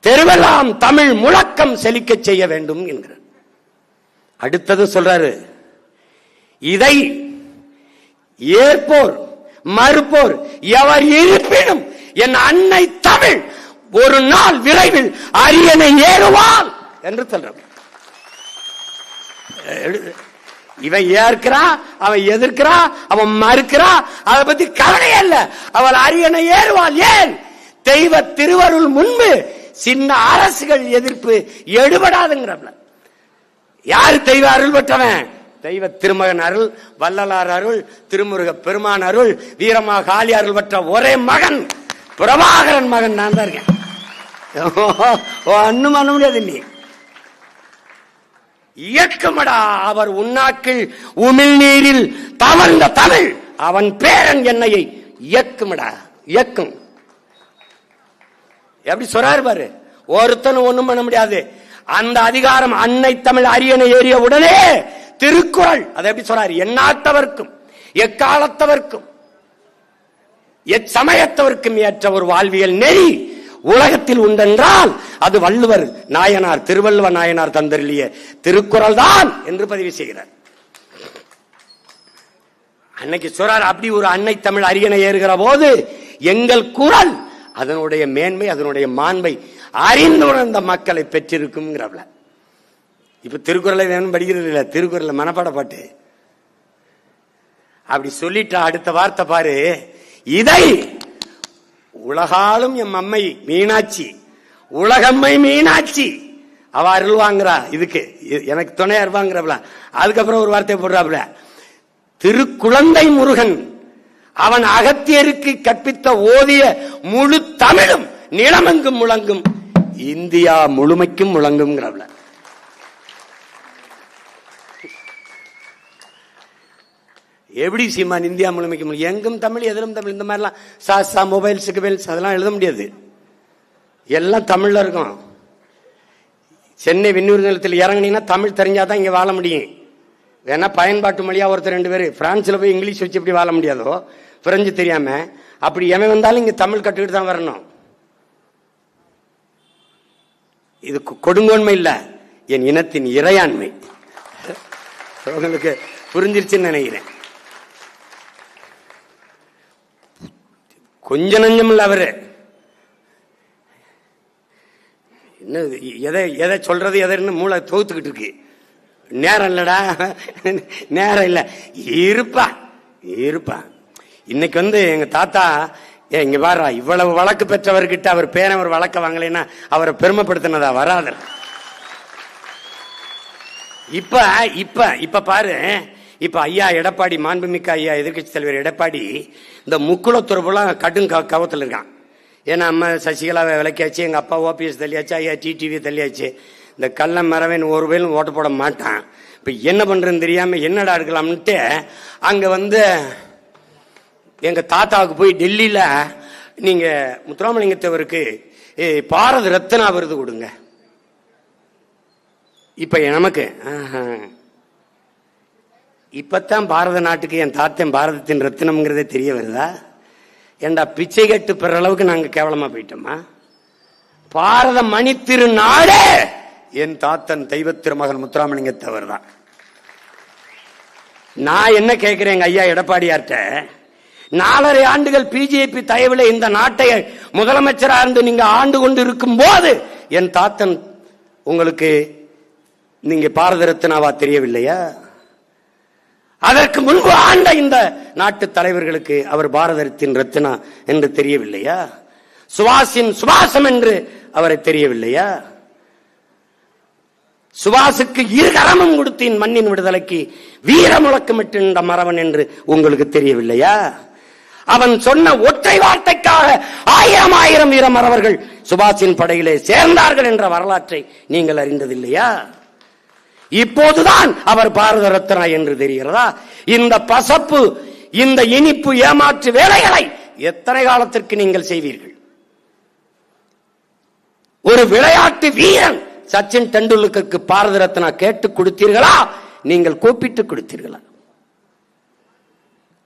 தெருவெல்லாம் தமிழ் முழக்கம் செழிக்க செய்ய வேண்டும் என்கிறார். அடுத்தது சொல்றாரு, இதை ஏற்போர் மறுப்போர் எவர் இருப்பினும் என் அன்னை தமிழ் ஒரு நாள் விரைவில் அரியணை ஏறுவாள் என்று சொல்றார். இவன் ஏற்கிறா, அவன் எதிர்க்கிறா, அவன் மறுக்கிறா, அதை பத்தி கவலை அல்ல. அவள் அரியணை ஏறுவாள். ஏன்? தெய்வ திருவருள் முன்பு சின்ன அரசுகள் எதிர்ப்பு எடுபடாதுங்கிறப்ப. யாரு தெய்வ அருள் பெற்றவன்? தெய்வ திருமகன் அருள், வள்ளலார் அருள், திருமுருக பெருமான் அருள், வீரமா காளி அருள் பெற்ற ஒரே மகன் பிரபாகரன் மகன் நான் தான் இருக்கேன். ஒண்ணும் பண்ண முடியாது. நீ இயக்கமடா அவர் உன்னாக்கில் உமிழ் நீரில் தவழ்ந்த தமிழ் அவன் பேரன் என்னையை இயக்குமடா, இயக்கும். எப்படி சொல்றாரு பாரு. ஒருத்தனும் ஒண்ணும் பண்ண முடியாது. அந்த அதிகாரம் அன்னை தமிழ் அரியணை ஏறிய உடனே திருக்குறள் அதை எப்படி சொல்றாரு? எந்நாட்டவர்க்கும் எக்காலத்தவர்க்கும் எச்சமயத்தவர்க்கும் ஏற்ற ஒரு வாழ்வியல் நெறி உலகத்தில் உண்டென்றால் அது வள்ளுவர் நாயனார், திருவள்ளுவ நாயனார் தந்தருளிய திருக்குறள் தான் என்று பதிவு செய்கிறார். அன்னைக்கு சொல்றார், அப்படி ஒரு அன்னை தமிழ் அரியணை ஏறுகிற போது எங்கள் குரல் அதனுடைய மேன்மை அதனுடைய மாண்பை அறிந்துணர்ந்த மக்களை பெற்றிருக்கும். இப்ப திருக்குறளை வேணும் படிக்கிறது இல்ல, திருக்குறளை மனப்பாட பாட்டு. அப்படி சொல்லிட்டா அடுத்த வார்த்தை பாரு, இதை உலகாலும் எம் அம்மை மீனாட்சி, உலகம்மை மீனாட்சி அவ அருள் வாங்குறா, இதுக்கு எனக்கு துணையா இருப்பாங்கிறப்பல. அதுக்கப்புறம் ஒரு வார்த்தை போடுறாப்ல, திருக்குழந்தை முருகன் அவன் அகத்தியருக்கு கற்பித்த ஓதிய முழு தமிழும் நிலமெங்கும் முழங்கும், இந்தியா முழுமைக்கும் முழங்கும்ங்கிறப்பல. எப்படி சீமான் இந்தியா முழுமைக்கும் எங்கும் தமிழ் எதிலும் தமிழ், இந்த மாதிரிலாம் சாஸ்தா மொபைல்ஸுக்கு அதெல்லாம் எழுத முடியாது. எல்லாம் தமிழ்ல இருக்கும். சென்னை வெண்ணூர் நிலத்தில் இறங்கினீங்கன்னா தமிழ் தெரிஞ்சாதான் இங்க வாழ முடியும். வேணா பயன்பாட்டு மொழியா ஒருத்தர் ரெண்டு பேர் பிரான்ஸ்ல போய் இங்கிலீஷ் வச்சு எப்படி வாழ முடியாதோ, பிரெஞ்சு தெரியாம, அப்படி எவன் வந்தாலும் இங்க தமிழ் கட்டுக்கிட்டு தான் வரணும். இது கொடுங்கோன்மை இல்ல, என் இனத்தின் இறையாண்மை. உங்களுக்கு புரிஞ்சிருச்சுன்னு நினைக்கிறேன். கொஞ்ச நஞ்சம் இல்ல அவரு. என்ன எதை சொல்றது எதைன்னு மூளை தோத்துக்கிட்டு இருக்கு. நேரம் இல்லடா, நேரம் இல்ல. இருப்பா. இன்னைக்கு எங்க தாத்தா இங்க பாரு, இவ்வளவு வழக்கு பெற்றவர்கிட்ட அவர் பேர ஒரு வழக்க வாங்கலைன்னா அவரை பெருமைப்படுத்தினதா வராது. இப்ப இப்ப இப்ப பாரு, இப்ப ஐயா எடப்பாடி, மாண்புமிக்க ஐயா எதிர்கட்சி தலைவர் எடப்பாடி இந்த முக்குளத்துறவுலாம் கடும் கவத்தில் இருக்கான். ஏன்னா அம்மா சசிகலாவை விளக்கியாச்சு, எங்க அப்பா ஓபிஎஸ் தள்ளியாச்சு, ஐயா டிடிவி தள்ளியாச்சு. இந்த கள்ள மரவன் ஒரு வேலும் ஓட்டு போட மாட்டான். இப்ப என்ன பண்றதுன்னு தெரியாம என்னடா இருக்கலாம்னுட்டு அங்க எங்க தாத்தாவுக்கு போய் டெல்லியில நீங்க முத்துராமலிங்கத்தவருக்கு பாரத ரத்னா விருது கொடுங்க. இப்ப நமக்கு இப்பத்தான் பாரத நாட்டுக்கு என் தாத்தன் பாரதத்தின் ரத்தினம்ங்கிறதே தெரிய வருதா? ஏண்டா பிச்சை கட்டு பெற அளவுக்கு நாங்க கேவலமா போயிட்டோமா? பாரத மணி திருநாடே என் தாத்தன் தெய்வ திருமகன் முத்துராமலிங்கத்தவர் தான். நான் என்ன கேட்கிறேன் எங்க ஐயா எடப்பாடியார்ட்ட, 4.5 ஆண்டுகள் பிஜேபி தயவுல இந்த நாட்டை முதலமைச்சராக இருந்து நீங்க ஆண்டு கொண்டு இருக்கும் போது என் தாத்தன் உங்களுக்கு நீங்க பாரத ரத்னாவா தெரியவில்லையா? அதற்கு முன்பு ஆண்ட இந்த நாட்டு தலைவர்களுக்கு அவர் பாரதத்தின் ரத்னா என்று தெரியவில்லையா? சுபாஷின் சுபாஷம் என்று அவரை தெரியவில்லையா? சுபாஷுக்கு 2 கரமும் கொடுத்தேன் மண்ணின் விடுதலைக்கு, வீர முழக்கமிட்ட மறவன் என்று உங்களுக்கு தெரியவில்லையா? அவன் சொன்ன ஒற்றை வார்த்தைக்காக 1000 வீர மறவர்கள் சுபாஷின் படையிலே சேர்ந்தார்கள் என்ற வரலாற்றை நீங்கள் அறிந்ததில்லையா? இப்போதுதான் அவர் பாரத ரத்னா என்று தெரிகிறதா? இந்த பசப்பு, இந்த இனிப்பு ஏமாற்று வேலைகளை எத்தனை காலத்திற்கு நீங்கள் செய்வீர்கள்? ஒரு விளையாட்டு வீரன் சச்சின் டெண்டுல்கருக்கு பாரத ரத்னா கேட்டு கொடுத்தீர்களா? நீங்கள் கூப்பிட்டு கொடுத்தீர்களா?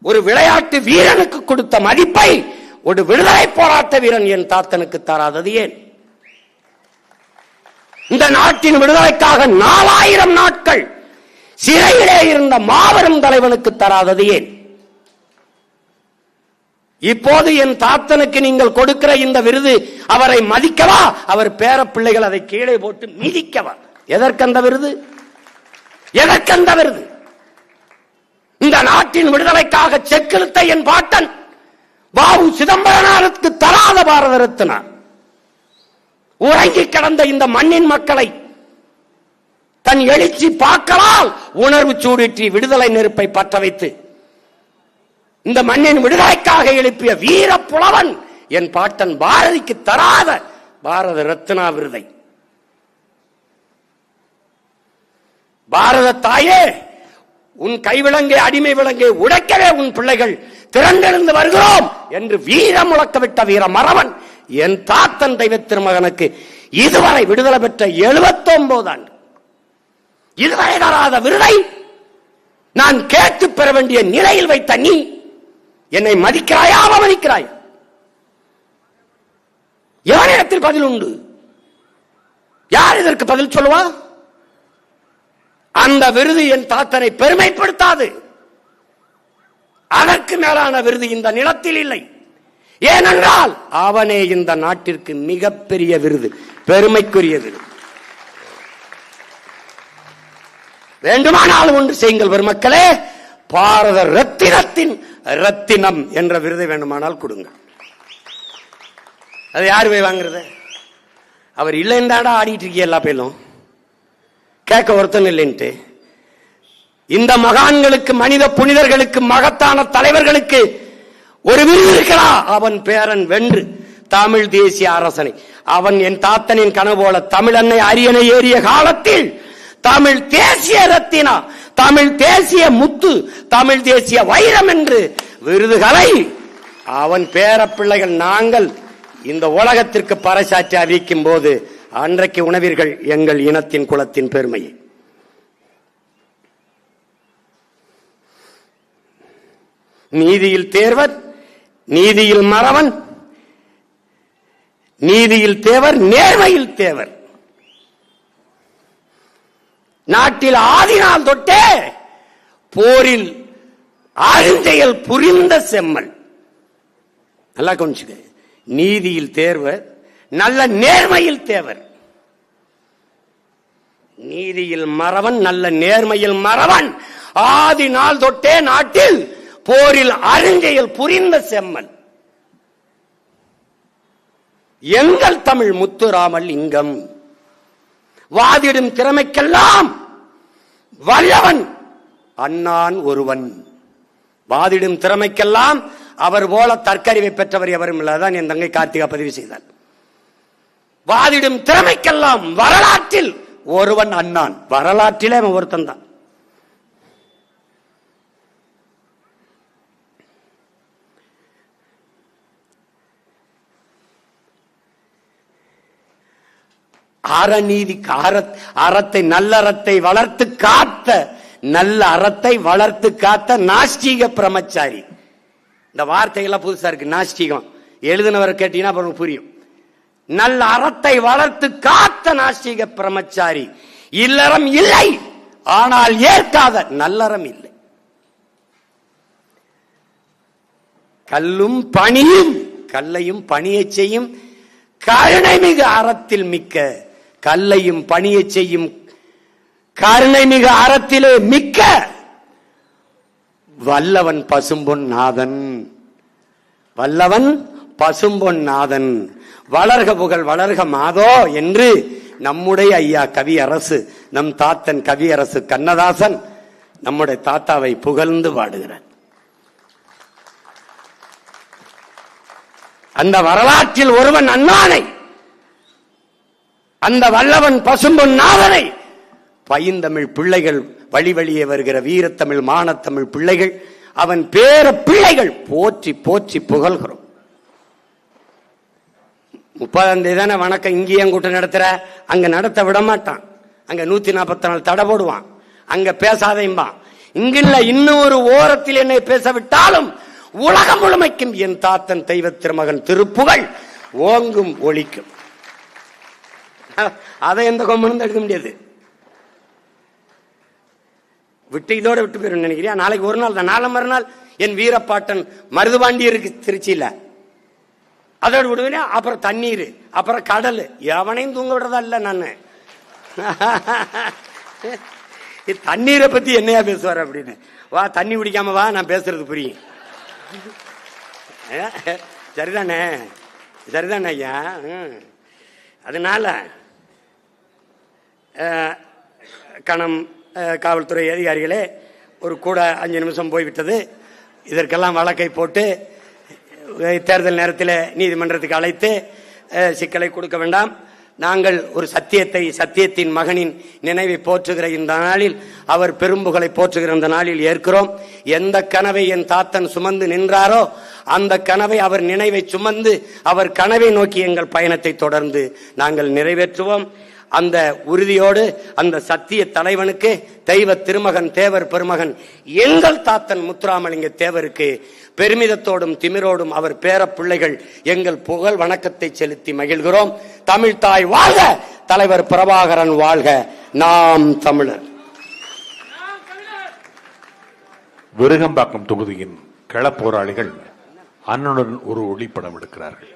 ஒரு விளையாட்டு வீரனுக்கு கொடுத்த மதிப்பை ஒரு விடுதலை போராட்ட வீரன் என் தாத்தனுக்கு தராதது ஏன்? இந்த நாட்டின் விடுதலைக்காக 4000 நாட்கள் சிறையிலே இருந்த மாபெரும் தலைவனுக்கு தராதது ஏன்? இப்போது என் தாத்தனுக்கு நீங்கள் கொடுக்கிற இந்த விருது அவரை மதிக்கவா, அவர் பேர பிள்ளைகள் அதை கீழே போட்டு மிதிக்கவா? எதற்கந்த விருது? எதற்கந்த விருது? இந்த நாட்டின் விடுதலைக்காக செக்கிழுத்த என் பாட்டன் வாவு சிதம்பரனாருக்கு தராத பாரத ரத்னா, உறங்கி கிடந்த இந்த மண்ணின் மக்களை தன் எழுச்சி பாக்களால் உணர்வு சூடேற்றி விடுதலை நெருப்பை பற்ற வைத்து இந்த மண்ணின் விடுதலைக்காக எழுப்பிய வீர புலவன் என் பாட்டன் பாரதிக்கு தராத பாரத ரத்னா விருதை, பாரத தாயே உன் கைவிலங்கை அடிமை விலங்கை உடைக்கவே உன் பிள்ளைகள் திரண்டெழுந்து வருகிறோம் என்று வீர முழக்கவிட்ட வீர மறவன் என் தாத்தன் தெய்வ திருமகனுக்கு இதுவரை விடுதலை பெற்ற 79 ஆண்டு இதுவரை தராத விருதை நான் கேட்டு பெற வேண்டிய நிலையில் வைத்த நீ என்னை மதிக்கிறாயா, அவமதிக்கிறாயா? யாரிடத்தில் பதில் உண்டு? யார் இதற்கு பதில் சொல்லுவா? அந்த விருது என் தாத்தனை பெருமைப்படுத்தாது. அதற்கு மேலான விருது இந்த நிலத்தில் இல்லை. ஏனென்றால் அவனே இந்த நாட்டிற்கு மிகப்பெரிய விருது, பெருமைக்குரிய விருது. வேண்டுமானால் ஒன்று செய்யுங்கள் பெருமக்களே, பாரத ரத்தினத்தின் ரத்தினம் என்ற விருதை வேண்டுமானால் கொடுங்க. அது யாரு போய் வாங்குறது? அவர் இல்லைன்றாடா ஆடிட்டு இருக்கிய எல்லா பேரும் கேட்க ஒருத்தன் இல்லைன்ட்டு. இந்த மகான்களுக்கு, மனித புனிதர்களுக்கு, மகத்தான தலைவர்களுக்கு ஒரு விருது இருக்கிறா, அவன் பேரன் வென்று தமிழ் தேசிய அரசனை. அவன் என் தாத்தனின் கனவு போல தமிழ் அன்னை அரியணை ஏறிய காலத்தில் தமிழ் தேசிய ரத்தினா, தமிழ் தேசிய முத்து, தமிழ் தேசிய வைரம் என்று விருதுகளை அவன் பேர பிள்ளைகள் நாங்கள் இந்த உலகத்திற்கு பறைசாற்றி அறிவிக்கும் போது அன்றைக்கு உணவீர்கள் எங்கள் இனத்தின் குலத்தின் பெருமையை. நீதியில் தேர்வர், நீதியில் மறவன், நீதியில் தேவர், நேர்மையில் தேவர். நாட்டில் ஆதினால் தொட்டே போரில் அருஞ்செயல் புரிந்த செம்மல். நல்லா கொஞ்சம் நீதியில் தேர்வர், நல்ல நேர்மையில் தேவர். நீதியில் மறவன், நல்ல நேர்மையில் மறவன். ஆதி நாள் தொட்டே நாட்டில் போரில் அருஞ்செயல் புரிந்த செம்மல். எங்கள் தமிழ் முத்துராமலிங்கம். வாதிடும் திறமைக்கெல்லாம் வல்லவன் அண்ணான் ஒருவன். வாதிடும் திறமைக்கெல்லாம் அவர் போல தற்கறிவை பெற்றவர் எவரும் இல்லதான் என் தங்கை கார்த்திகா பதிவு செய்தார். வாதிடும் திறமைக்கெல்லாம் வரலாற்றில் ஒருவன் அண்ணான். வரலாற்றிலே அவன் ஒருத்தன் தான். அறநீதி அறத்தை நல்லறத்தை வளர்த்து காத்த நல்ல அறத்தை வளர்த்து காத்த நாஸ்திக பிரம்மச்சாரி. இந்த வார்த்தைகள்லாம் புதுசா இருக்கு. நாஸ்திகம் எழுதினவரை கேட்டீங்கன்னா அப்புறம் புரியும். நல்ல அறத்தை வளர்த்து காத்த நாஸ்திக பிரம்மச்சாரி. இல்லறம் இல்லை, ஆனால் ஏற்காத நல்லறம் இல்லை. கல்லும் பணியும் கல்லையும் பணியை செய்யும் கருணை மிகு அறத்தில் மிக்க. கல்லையும் பணியை செய்யும் கருணை மிகு அறத்திலே மிக்க வல்லவன் பசும்பொன் நாதன். வல்லவன் பசும்பொன் நாதன். வளர்க புகழ் வளர்க மாதோ என்று நம்முடைய ஐயா கவியரசு, நம் தாத்தன் கவியரசு கண்ணதாசன் நம்முடைய தாத்தாவை புகழ்ந்து பாடுகிறார். அந்த வரலாற்றில் ஒருவன் அண்ணானை, அந்த வல்லவன் பசும்பொன் நாதனை பைந்தமிழ் பிள்ளைகள் வழி வழியே வருகிற வீரத்தமிழ் மானத்தமிழ் பிள்ளைகள், அவன் பேர பிள்ளைகள் போற்றி போற்றி புகழ்கிறோம். 30ஆம் தேதி தானே வணக்கம் இங்கேயும் கூட்டம் நடத்துற, அங்க நடத்த விட மாட்டான். அங்க 144 தடை போடுவான். அங்க பேசாதையும்பான். இங்கில்ல இன்னும் ஒரு ஓரத்தில் என்னை பேச விட்டாலும் உலகம் முழுமைக்கும் என் தாத்தன் தெய்வ திருமகன் திருப்புகழ் ஓங்கும் ஒலிக்கும். அதை எந்த கொம்பனும் எடுக்க முடியாது. விட்டு இதோட விட்டு போயிரும் நினைக்கிறியா? நாளைக்கு ஒரு நாள் தான், நாளை மறுநாள் என் வீரப்பாட்டன் மருதுபாண்டி இருக்கு திருச்சியில, அதோடு விடுவேன். அப்புறம் தண்ணீர், அப்புறம் கடல், எவனையும் தூங்க விடுறதா இல்ல. நான் தண்ணீரை பத்தி என்னையா பேசுவார் அப்படின்னு. வா தண்ணி குடிக்காம வா, நான் பேசுறது புரியும். சரிதானே? சரிதானே ஐயா? அதனால கணம் காவல்துறை அதிகாரிகளே, ஒரு கூட 5 நிமிஷம் போய்விட்டது. இதற்கெல்லாம் வழக்கை போட்டு தேர்தல் நேரத்தில் நீதிமன்றத்துக்கு அழைத்து சிக்கலை கொடுக்க வேண்டாம். நாங்கள் ஒரு சத்தியத்தின் மகனின் நினைவை போற்றுகிற இந்த நாளில், அவர் பெரும்புகளை போற்றுகிற இந்த நாளில் ஏற்கிறோம். எந்த கனவை என் தாத்தன் சுமந்து நின்றாரோ அந்த கனவை, அவர் நினைவை சுமந்து அவர் கனவை நோக்கி எங்கள் பயணத்தை தொடர்ந்து நாங்கள் நிறைவேற்றுவோம். அந்த உறுதியோடு அந்த சத்திய தலைவனுக்கு, தெய்வ திருமகன் தேவர் பெருமகன் எங்கள் தாத்தன் முத்துராமலிங்க தேவருக்கு பெருமிதத்தோடும் திமிரோடும் அவர் பேர பிள்ளைகள் எங்கள் புகழ் வணக்கத்தை செலுத்தி மகிழ்கிறோம். தமிழ் தாய் வாழ்க, தலைவர் பிரபாகரன் வாழ்க, நாம் தமிழர். விருகம்பாக்கம் தொகுதியின் களப்போராளிகள் அண்ணனுடன் ஒரு ஒளிப்படம் எடுக்கிறார்கள்.